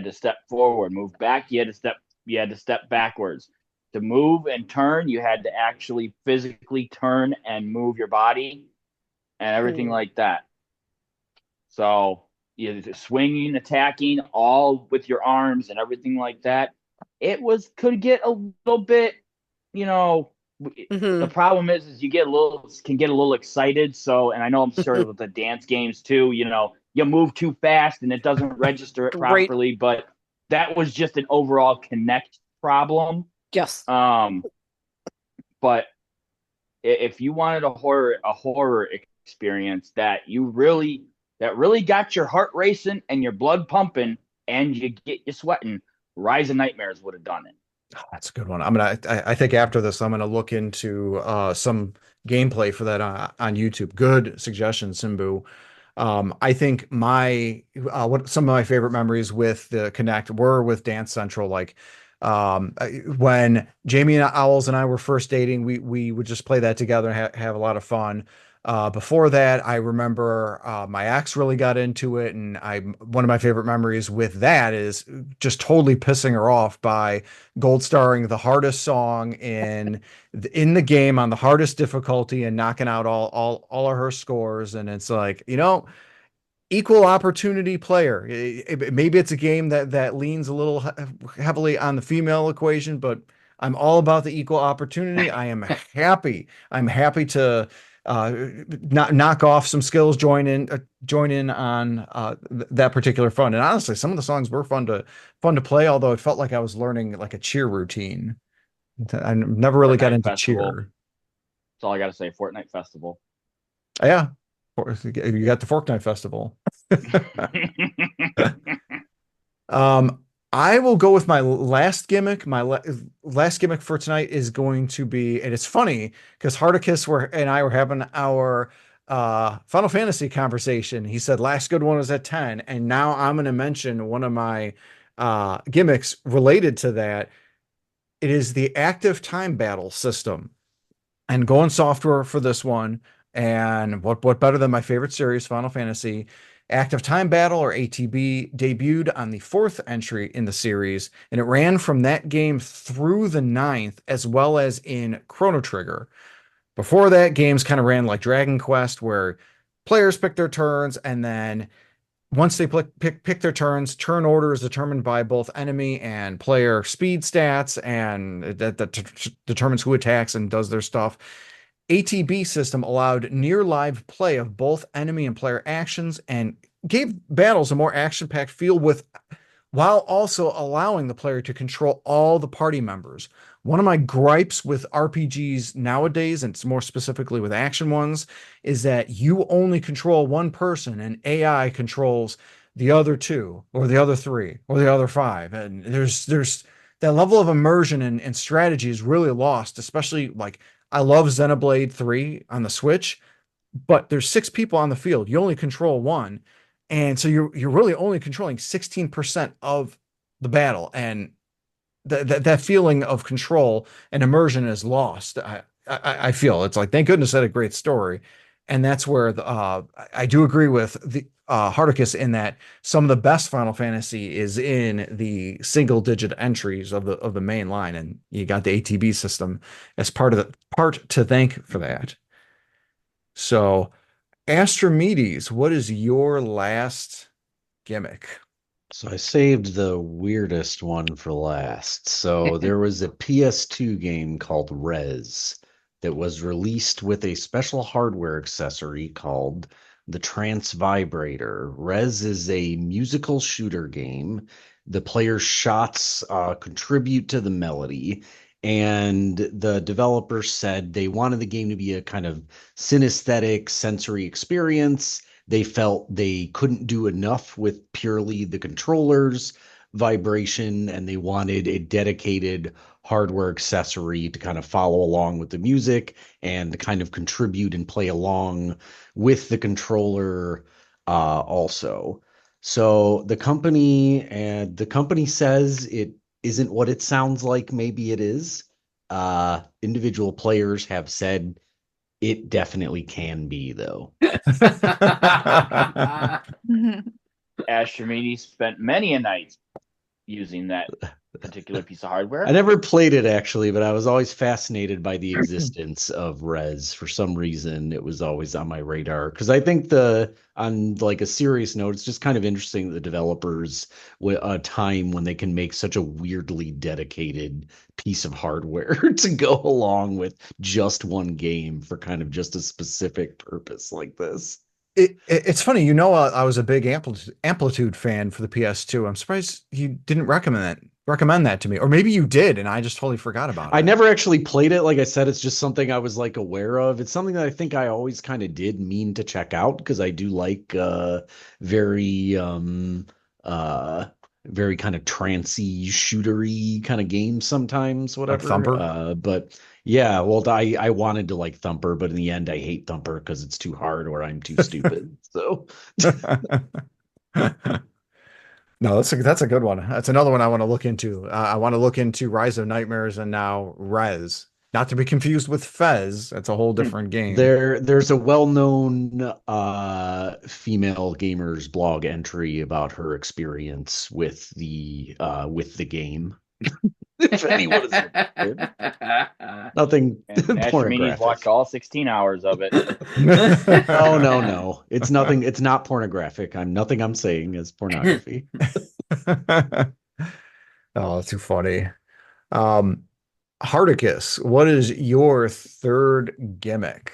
to step forward. Move back, you had to step backwards. To move and turn, you had to actually physically turn and move your body and everything Hmm. like that. So you swinging, attacking, all with your arms and everything like that. Could get a little bit, you know. The Hmm. problem is you can get a little excited. So, and I know I'm sure with the dance games too. You move too fast and it doesn't register it Right. properly. But that was just an overall connect problem. Yes. Um, but if you wanted a horror experience that really got your heart racing and your blood pumping and you get you sweating, Rise of Nightmares would have done it. Oh, that's a good one. I think after this, I'm gonna look into some gameplay for that on YouTube. Good suggestion, Simbu. I think what some of my favorite memories with the Connect were with Dance Central. Like when Jamie and Owls and I were first dating, we would just play that together and have a lot of fun. Before that, I remember my ex really got into it, and I one of my favorite memories with that is just totally pissing her off by gold starring the hardest song in the game on the hardest difficulty and knocking out all of her scores. And it's like, equal opportunity player. Maybe it's a game that leans a little heavily on the female equation, but I'm all about the equal opportunity. I am happy. I'm happy to uh, not knock off some skills, join in on that particular fun. And honestly, some of the songs were fun to play, although it felt like I was learning like a cheer routine. I never really got Fortnite into Festival. cheer. That's all I got to say. Fortnite Festival. Yeah, you got the Fortnite Festival. Um, I will go with my last gimmick. Last gimmick for tonight is going to be, and it's funny because and I were having our Final Fantasy conversation. He said last good one was at 10, and now I'm going to mention one of my gimmicks related to that. It is the active time battle system. And going software for this one. And what better than my favorite series, Final Fantasy? Active Time Battle, or ATB, debuted on the fourth entry in the series, and it ran from that game through the ninth, as well as in Chrono Trigger. Before that, games kind of ran like Dragon Quest, where players pick their turns, and then once they pick their turns, turn order is determined by both enemy and player speed stats, and that determines who attacks and does their stuff. ATB system allowed near live play of both enemy and player actions and gave battles a more action-packed feel while also allowing the player to control all the party members. One of my gripes with RPGs nowadays, and it's more specifically with action ones, is that you only control one person and AI controls the other two or the other three or the other five. And there's that level of immersion and strategy is really lost, especially like I love Xenoblade 3 on the Switch, but there's six people on the field. You only control one. And so you're really only controlling 16% of the battle. And that feeling of control and immersion is lost. I feel it's like, thank goodness that a great story. And that's where I do agree with the Hardicus in that some of the best Final Fantasy is in the single digit entries of the main line, and you got the ATB system as part to thank for that. So, Astrimedes, what is your last gimmick? So I saved the weirdest one for last. So there was a PS2 game called Res that was released with a special hardware accessory called the Trance Vibrator. Res is a musical shooter game. The player's shots contribute to the melody, And the developers said they wanted the game to be a kind of synesthetic sensory experience. They felt they couldn't do enough with purely the controllers vibration, and they wanted a dedicated hardware accessory to kind of follow along with the music and kind of contribute and play along with the controller also. So the company says it isn't what it sounds like. Maybe it is. Individual players have said it definitely can be, though. Astrimedes spent many a night using that particular piece of hardware. I never played it actually, but I was always fascinated by the existence of Res. For some reason, it was always on my radar because I think on like a serious note, it's just kind of interesting that the developers with a time when they can make such a weirdly dedicated piece of hardware to go along with just one game for kind of just a specific purpose like this. It's funny, I was a big Amplitude fan for the PS2. I'm surprised you didn't recommend that to me, or maybe you did, and I just totally forgot about I it. never actually played it. Like I said, it's just something I was like aware of. It's something that I think I always kind of did mean to check out because I do like very uh very kind of trancy shootery kind of games sometimes, Like whatever. Thumper. But yeah, well, I wanted to like Thumper, but in the end I hate Thumper because it's too hard or I'm too stupid. So No, that's a good one. That's another one I want to look into. I want to look into Rise of Nightmares and now Res, not to be confused with Fez. That's a whole different game. there's a well-known female gamers blog entry about her experience with the game. If anyone is interested. Nothing And Astrimedes pornographic. watched all 16 hours of it. Oh no. It's nothing, it's not pornographic. Nothing I'm saying is pornography. Oh, that's too funny. Hardicus, what is your third gimmick?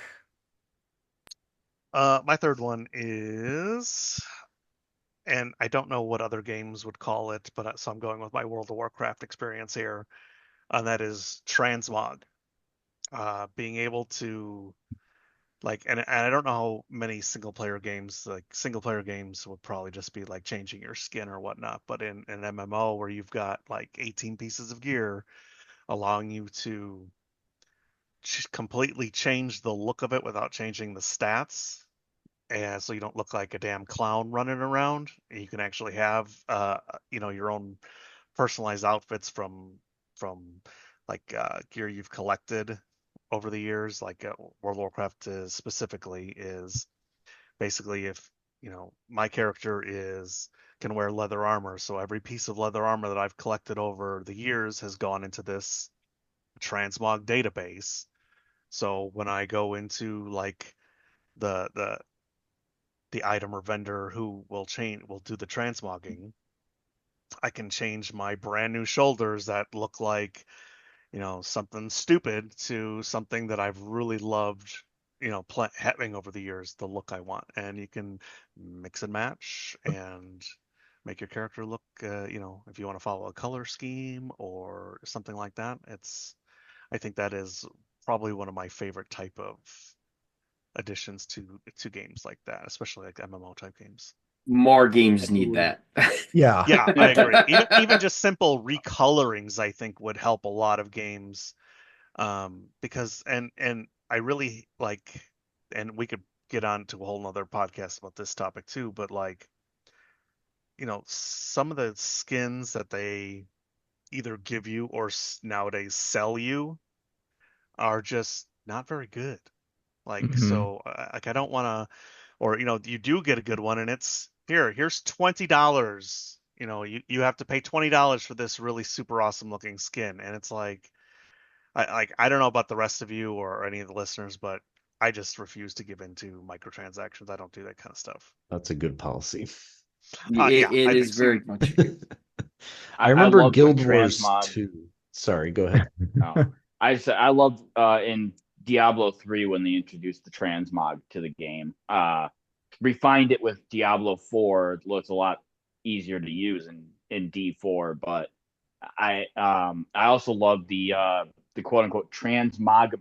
My third one is, and I don't know what other games would call it, but so I'm going with my World of Warcraft experience here, and that is transmog. Being able to and I don't know how many single player games would probably just be like changing your skin or whatnot, but in an MMO where you've got like 18 pieces of gear allowing you to completely change the look of it without changing the stats, and so you don't look like a damn clown running around. You can actually have your own personalized outfits from gear you've collected over the years. Like World of Warcraft specifically is basically, if my character is can wear leather armor, so every piece of leather armor that I've collected over the years has gone into this transmog database. So when I go into like the the the item or vendor who will do the transmogging, I can change my brand new shoulders that look like something stupid to something that I've really loved, having over the years, the look I want. And you can mix and match and make your character look, if you want to follow a color scheme or something like that. I think that is probably one of my favorite type of additions to games like that, especially like MMO type games. More games need that. Yeah. Yeah, I agree. Even just simple recolorings, I think, would help a lot of games. Because and I really like, and we could get on to a whole nother podcast about this topic too, but like, some of the skins that they either give you or nowadays sell you are just not very good. Like, Mhm. so, like, I don't want to, or, you do get a good one and here's $20. You have to pay $20 for this really super awesome looking skin. And it's like, I don't know about the rest of you or any of the listeners, but I just refuse to give into microtransactions. I don't do that kind of stuff. That's a good policy. Yeah, It I is think so. very much. I remember loved when Guild Wars transmog. 2. Sorry, go ahead. No, I loved in Diablo 3 when they introduced the transmog to the game. Refined it with Diablo 4. It looks a lot easier to use in D4, but I also love the the quote unquote transmog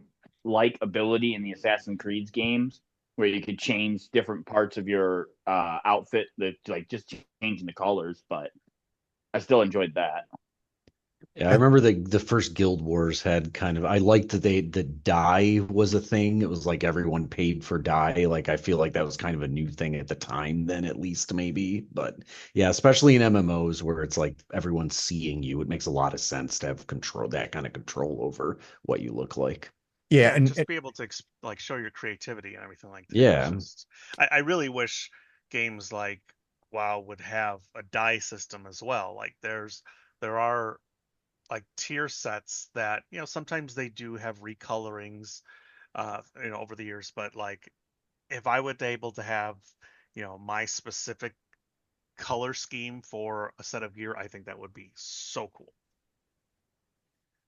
like ability in the Assassin's Creed games, where you could change different parts of your outfit, that like just changing the colors. But I still enjoyed that. Yeah, I remember the first Guild Wars had kind of, I liked that the dye was a thing. It was like everyone paid for dye. Like I feel like that was kind of a new thing at the time then, at least maybe. But yeah, especially in MMOs where it's like everyone's seeing you, it makes a lot of sense to have control, that kind of control over what you look like. Yeah, and and just be able to like show your creativity and everything like that. Yeah. It's just, I really wish games like WoW would have a dye system as well. Like there are like tier sets that, you know, sometimes they do have recolorings you know, over the years, but like if I would able to have, you know, my specific color scheme for a set of gear, I think that would be so cool.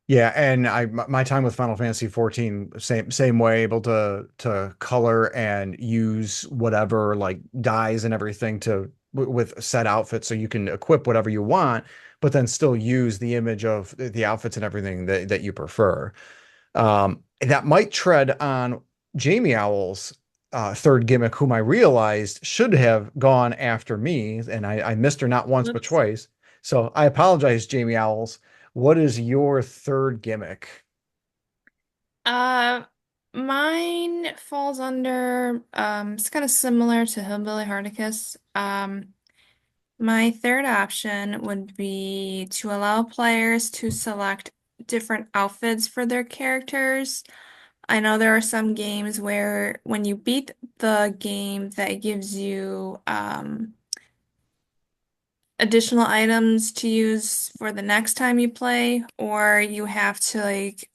yeah, and my time with Final Fantasy 14, same way, able to color and use whatever like dyes and everything to with set outfits, so you can equip whatever you want, but then still use the image of the outfits and everything that you prefer. That might tread on Jamie Owl's third gimmick, whom I realized should have gone after me, and I missed her not once but Whoops. twice. So I apologize, Jamie Owls. What is your third gimmick? Uh, Mine falls under it's kind of similar to Hillbilly Hardicus. My third option would be to allow players to select different outfits for their characters. I know there are some games where when you beat the game that gives you additional items to use for the next time you play, or you have to like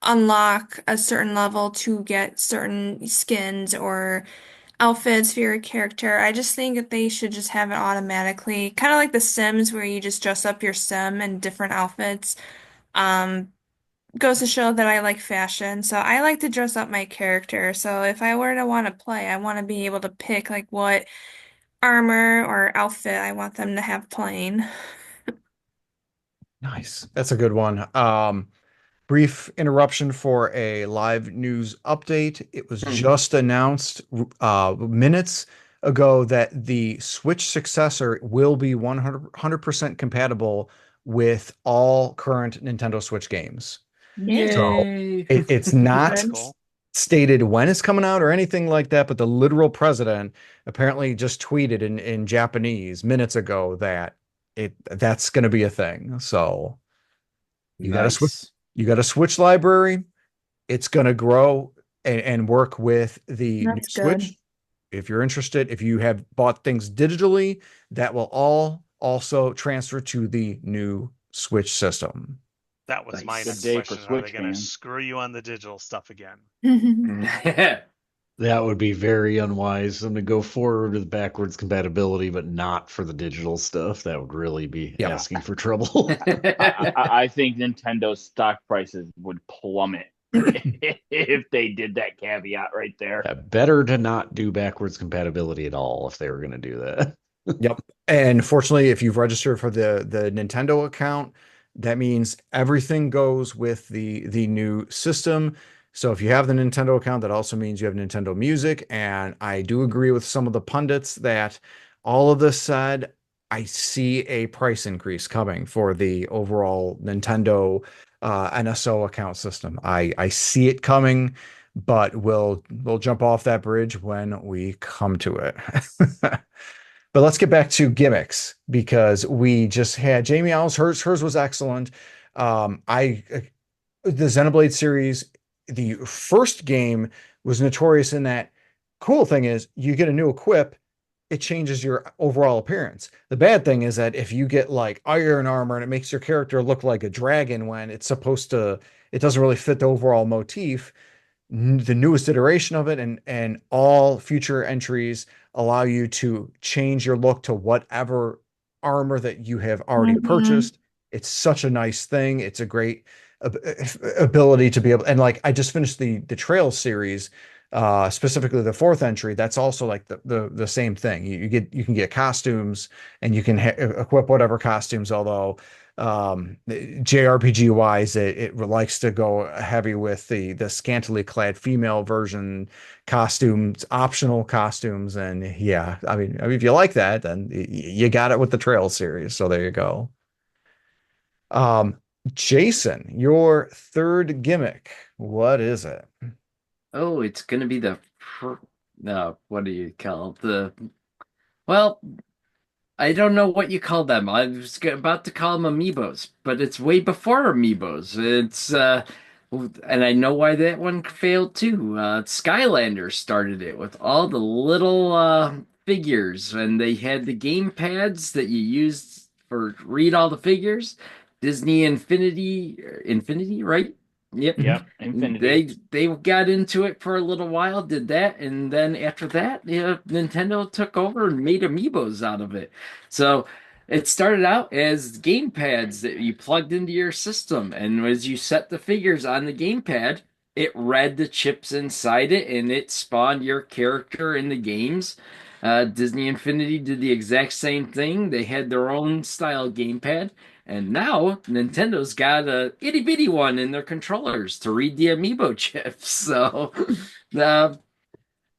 unlock a certain level to get certain skins or outfits for your character. I just think that they should just have it automatically, kind of like The Sims, where you just dress up your sim in different outfits. Um, Goes to show that I like fashion, so I like to dress up my character. So if I were to want to play, I want to be able to pick like what armor or outfit I want them to have playing. Nice. That's a good one. Brief interruption for a live news update. It was just announced minutes ago that the Switch successor will be 100% compatible with all current Nintendo Switch games. So Yay! it's not That's cool. stated when it's coming out or anything like that, but the literal president apparently just tweeted in Japanese minutes ago that that's going to be a thing. So you got to switch. Nice. You got a Switch library. It's going to grow and work with the new That's good. Switch. If you're interested, if you have bought things digitally, that will all also transfer to the new Switch system. That was my Nice. next Good day for question. Are they Switch going to fans. screw you on the digital stuff again? That would be very unwise. I'm gonna go forward with backwards compatibility, but not for the digital stuff. That would really be Yep. asking for trouble. I think Nintendo's stock prices would plummet if they did that caveat right there. Yeah, better to not do backwards compatibility at all if they were gonna do that. Yep. And fortunately, if you've registered for the Nintendo account, that means everything goes with the new system. So if you have the Nintendo account, that also means you have Nintendo Music. And I do agree with some of the pundits that all of this said, I see a price increase coming for the overall Nintendo NSO account system. I see it coming, but we'll jump off that bridge when we come to it. But let's get back to gimmicks because we just had Jamie Owls. Hers was excellent. I the Xenoblade series, the first game was notorious in that cool thing is you get a new equip, it changes your overall appearance. The bad thing is that if you get like iron armor and it makes your character look like a dragon when it's supposed to, it doesn't really fit the overall motif. The newest iteration of it and all future entries allow you to change your look to whatever armor that you have already purchased. It's such a nice thing. It's a great ability to be able, and like I just finished the Trail series specifically the fourth entry, that's also like the same thing. You can get costumes and you can equip whatever costumes, although JRPG wise, it likes to go heavy with the scantily clad female version costumes, optional costumes, and yeah, I mean, if you like that, then you got it with the Trail series. So there you go. Um, Jason, your third gimmick, what is it? Oh, it's gonna be no, what do you call it? Well, I don't know what you call them. I was about to call them amiibos, but it's way before amiibos. And I know why that one failed too. Skylanders started it with all the little figures, and they had the game pads that you used for read all the figures. Disney Infinity, right? Yep. Yep, Infinity. They got into it for a little while, did that, and then after that, yeah, Nintendo took over and made amiibos out of it. So it started out as game pads that you plugged into your system, and as you set the figures on the gamepad, it read the chips inside it, and it spawned your character in the games. Disney Infinity did the exact same thing. They had their own style gamepad. And now Nintendo's got a itty bitty one in their controllers to read the amiibo chips. So, uh,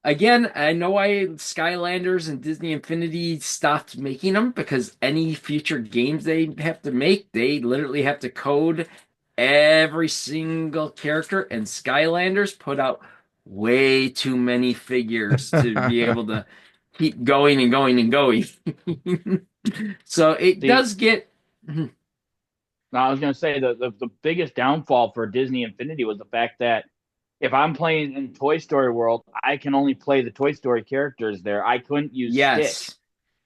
again, I know why Skylanders and Disney Infinity stopped making them because any future games they have to make, they literally have to code every single character. And Skylanders put out way too many figures to be able to keep going and going and going. So it See, does get. now I was going to say the biggest downfall for Disney Infinity was the fact that if I'm playing in Toy Story World, I can only play the Toy Story characters there. I couldn't use Yes. sticks.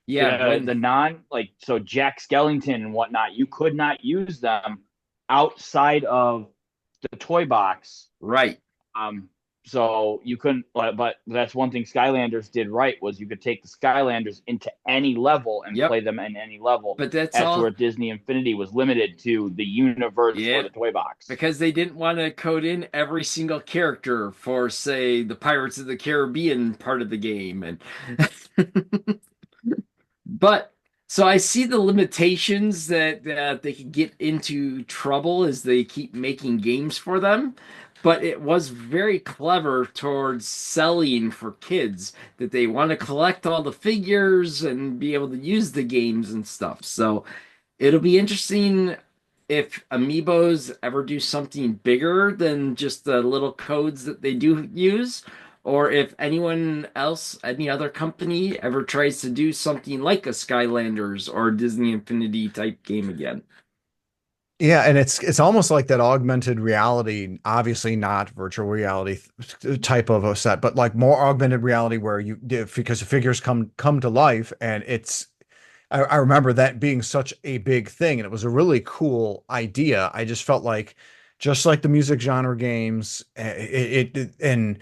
Yeah, The non, like, so Jack Skellington and whatnot, you could not use them outside of the toy box. right. So you couldn't, but that's one thing Skylanders did right, was you could take the Skylanders into any level and Yep. play them in any level. But that's As to all where Disney Infinity was limited to the universe Yeah. for the toy box. because they didn't want to code in every single character for, say, the Pirates of the Caribbean part of the game. And but so I see the limitations that they could get into trouble as they keep making games for them. But it was very clever towards selling for kids that they want to collect all the figures and be able to use the games and stuff. So it'll be interesting if Amiibos ever do something bigger than just the little codes that they do use, or if anyone else, any other company, ever tries to do something like a Skylanders or Disney Infinity type game again. Yeah, and it's almost like that augmented reality, obviously not virtual reality type of a set, but like more augmented reality where because the figures come to life, and I remember that being such a big thing, and it was a really cool idea. I just felt like, just like the music genre games, and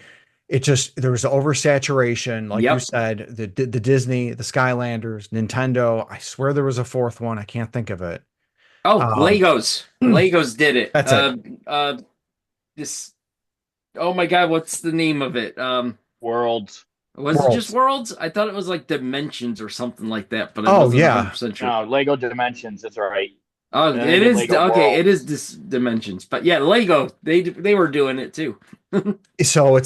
it just, there was oversaturation, like you Yep. said, the Disney, the Skylanders, Nintendo. I swear there was a fourth one. I can't think of it. Oh, Um, Legos. Legos did it. That's it. This. Oh my God, what's the name of it? Worlds. Was it just Worlds. Worlds? I thought it was like Dimensions or something like that, but I Oh, wasn't yeah. 100% sure. No, Lego Dimensions. That's right. Oh, And it then is Lego okay. World. It is this Dimensions, but yeah, Lego. They were doing it too. So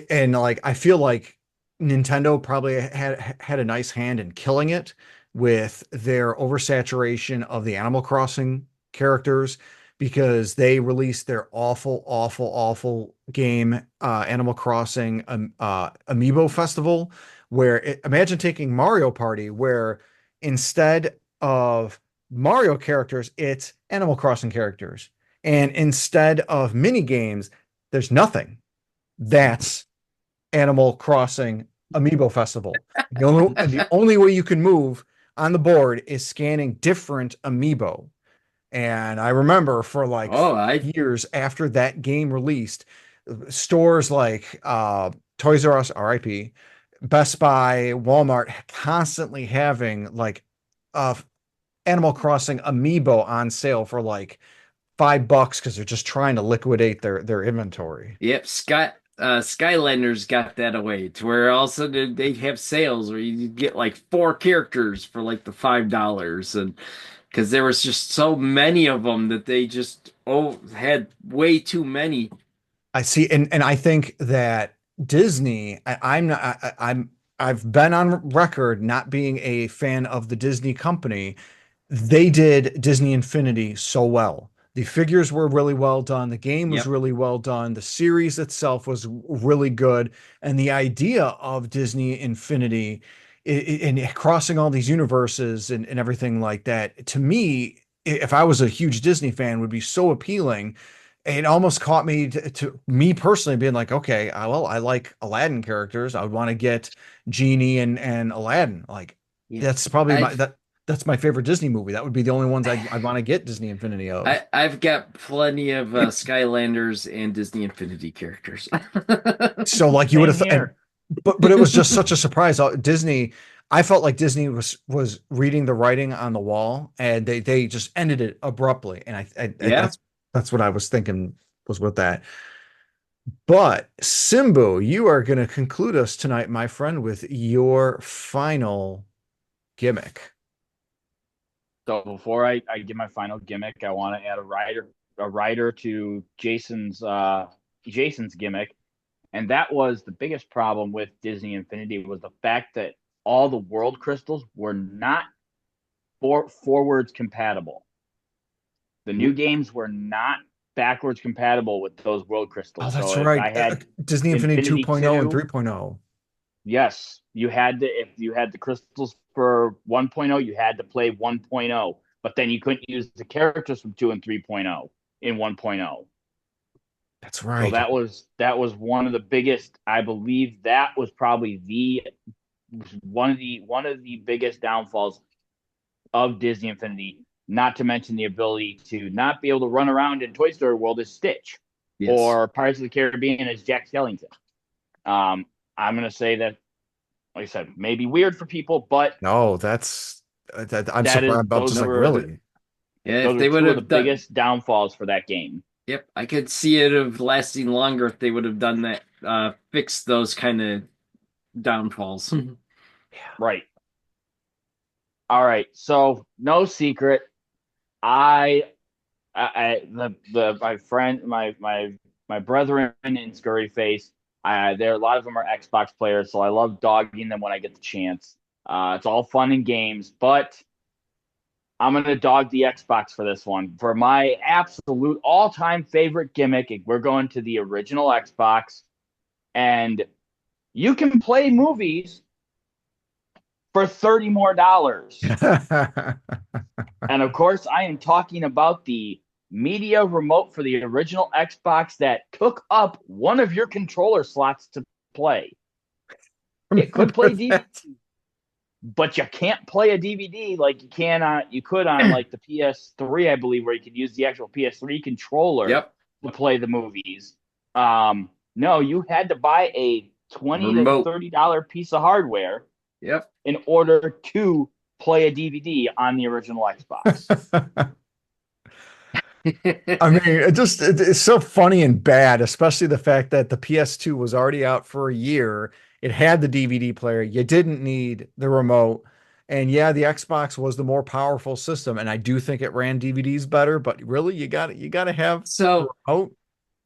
and like I feel like Nintendo probably had a nice hand in killing it with their oversaturation of the Animal Crossing characters, because they released their awful game, Animal Crossing Amiibo Festival, where imagine taking Mario Party, where instead of Mario characters, it's Animal Crossing characters, and instead of mini games, there's nothing. That's Animal Crossing Amiibo Festival. The only way you can move on the board is scanning different amiibo. And I remember for like years after that game released, stores like Toys R Us, RIP, Best Buy, Walmart, constantly having like Animal Crossing amiibo on sale for like $5 because they're just trying to liquidate their inventory. Yep, Skylanders got that away to where all of a sudden they'd have sales where you get like 4 characters for like the $5, and because there was just so many of them that they just had way too many. I see, and I think that Disney, I'm not, I've been on record not being a fan of the Disney company. They did Disney Infinity so well. The figures were really well done. The game was Yep. really well done. The series itself was really good. And the idea of Disney Infinity and crossing all these universes and everything like that, to me, if I was a huge Disney fan, would be so appealing. It almost caught me to me personally being like, okay, well, I like Aladdin characters. I would want to get Genie and Aladdin. Like Yeah. that's probably I've that's my favorite Disney movie. That would be the only ones I'd want to get Disney Infinity of. I've got plenty of Skylanders and Disney Infinity characters. So like you would have, Same here. but it was just such a surprise. Disney, I felt like Disney was reading the writing on the wall, and they just ended it abruptly. And Yeah. that's what I was thinking was with that. But Simbu, you are going to conclude us tonight, my friend, with your final gimmick. So before I give my final gimmick, I want to add a rider to Jason's gimmick, and that was the biggest problem with Disney Infinity was the fact that all the world crystals were not forwards compatible. The new games were not backwards compatible with those world crystals. Oh, that's so if right. I had Disney Infinity Infinity 2.0 and 2, 3.0. yes, you had to, if you had the crystals for 1.0, you had to play 1.0, but then you couldn't use the characters from 2 and 3.0 in 1.0. That's So right. that was one of the biggest, I believe that was probably one of the biggest downfalls of Disney Infinity, not to mention the ability to not be able to run around in Toy Story World as Stitch Yes. or Pirates of the Caribbean as Jack Skellington. I'm going to say that, like I said, maybe weird for people, but No, that's I'm that surprised. is- I'm those just like were- really. Yeah, those if are they would two of the have done, biggest downfalls for that game. yep, I could see it of lasting longer if they would have done that, fixed those kind of downfalls. Right. All right. So no secret, my friend, my brethren in Scurry Face, a lot of them are Xbox players, so I love dogging them when I get the chance. It's all fun and games, but I'm gonna dog the Xbox for this one. For my absolute all-time favorite gimmick, we're going to the original Xbox, and you can play movies for $30 more. And of course, I am talking about the media remote for the original Xbox that took up one of your controller slots to play. It could play DVD, but you can't play a DVD like you could on like the PS3, I believe, where you could use the actual PS3 controller Yep. to play the movies. No, you had to buy a $20 Remote. to $30 piece of hardware Yep. in order to play a DVD on the original Xbox. I mean, it's so funny and bad, especially the fact that the PS2 was already out for a year. It had the DVD player. You didn't need the remote. And yeah, the Xbox was the more powerful system, and I do think it ran DVDs better, but really you got to have the So, remote.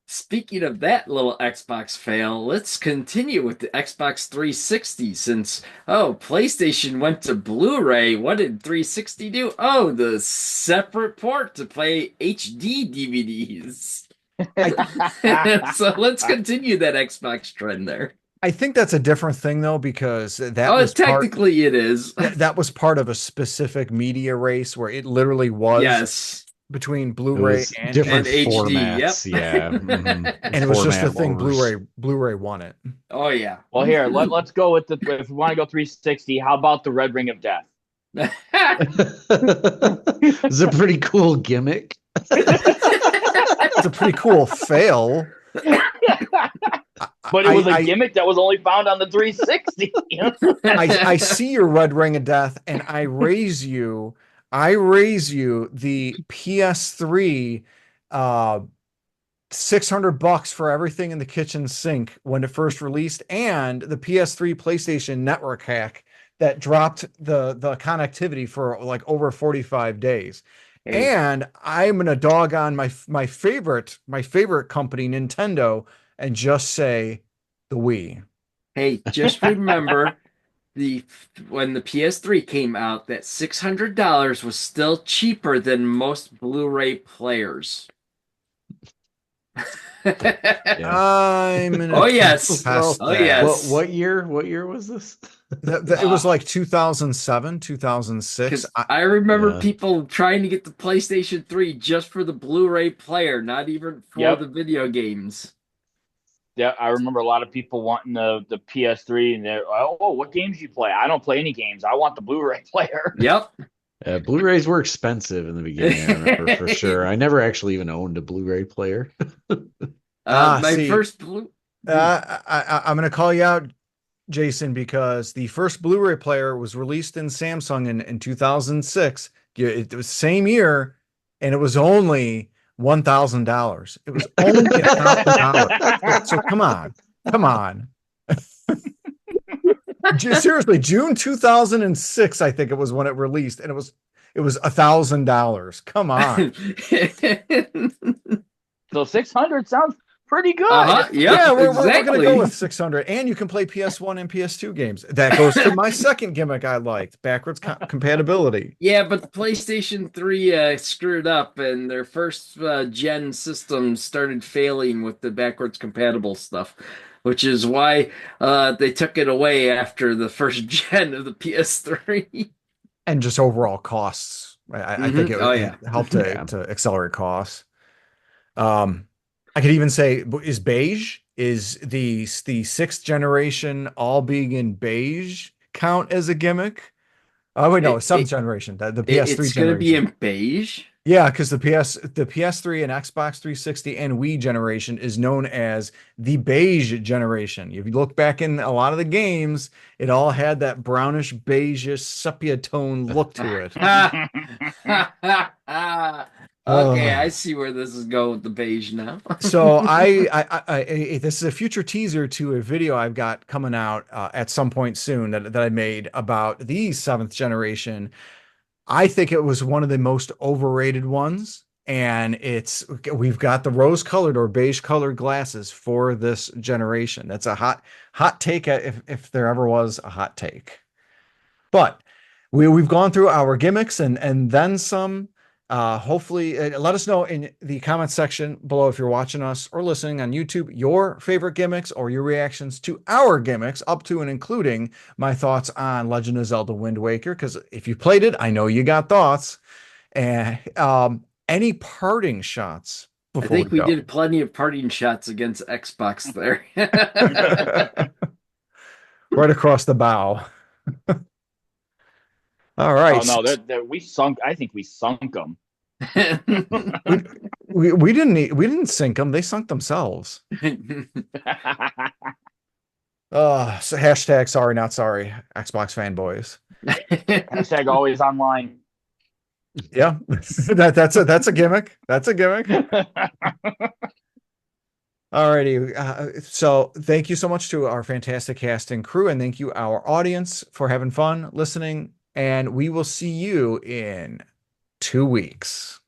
speaking of that little Xbox fail, let's continue with the Xbox 360 since, PlayStation went to Blu-ray. What did 360 do? Oh, the separate port to play HD DVDs. So let's continue that Xbox trend there. I think that's a different thing though, because that was technically it is. that was part of a specific media race where it literally was Yes. between It Blu-ray was and different HD, formats. Yeah. Mhm. and it was just the Format thing wars. Blu-ray won it. Oh yeah. Well, here, let's go with if we want to go 360, how about the Red Ring of Death? It's a pretty cool gimmick. It's a pretty cool fail. But it was a gimmick that was only found on the 360. I see your Red Ring of Death, and I raise you the PS3 $600 for everything in the kitchen sink when it first released, and the PS3 PlayStation network hack that dropped the connectivity for like over 45 days. Hey, And I'm gonna dog on my favorite company, Nintendo, and just say the Wii. hey, just remember when the PS3 came out, that $600 was still cheaper than most Blu-ray players. I'm gonna Oh yes. contest Oh that. yes. What year? What year was this? It was like 2007, 2006. Because I remember Yeah. people trying to get the PlayStation 3 just for the Blu-ray player, not even for Yep. the video games. Yeah, I remember a lot of people wanting the PS3, and they're, oh, what games you play? I don't play any games. I want the Blu-ray player. Yep. Blu-rays were expensive in the beginning, I remember for sure. I never actually even owned a Blu-ray player. My See, first Blu. I'm going to call you out, Jason, because the first Blu-ray player was released in Samsung in 2006. It was the same year, and it was only $1,000. It was only $1,000. So come on. Seriously, June 2006, I think it was when it released, and it was $1,000. Come on. So 600 sounds pretty good. Yeah, we're exactly. gonna go with 600, and you can play PS1 and PS2 games. That goes to my second gimmick I liked: backwards compatibility. Yeah, but the PlayStation 3 screwed up, and their first gen system started failing with the backwards compatible stuff, which is why they took it away after the first gen of the PS3. And just overall costs. I think Oh, yeah. it helped to accelerate costs. I could even say, is beige, is the sixth generation all being in beige count as a gimmick? Oh wait, no, seventh generation, the PS3 It's going to be generation. in beige. Yeah, because the PS3 and Xbox 360 and Wii generation is known as the beige generation. If you look back in a lot of the games, it all had that brownish, beigeish, sepia tone look to it. Okay, I see where this is going with the beige now. So this is a future teaser to a video I've got coming out at some point soon that I made about the seventh generation. I think it was one of the most overrated ones, and we've got the rose-colored or beige-colored glasses for this generation. That's a hot take, if there ever was a hot take. But we've gone through our gimmicks and then some. Hopefully, let us know in the comment section below if you're watching us or listening on YouTube your favorite gimmicks or your reactions to our gimmicks, up to and including my thoughts on Legend of Zelda Wind Waker. Because if you played it, I know you got thoughts. And any parting shots I before think we go? did plenty of parting shots against Xbox there. Right across the bow. All right. Oh no, we sunk. I think we sunk them. we didn't sink them. They sunk themselves. So hashtag sorry, not sorry, Xbox fanboys. Hashtag always online. Yeah, that's a gimmick. That's a gimmick. Alrighty. So thank you so much to our fantastic cast and crew, and thank you our audience for having fun listening. And we will see you in 2 weeks.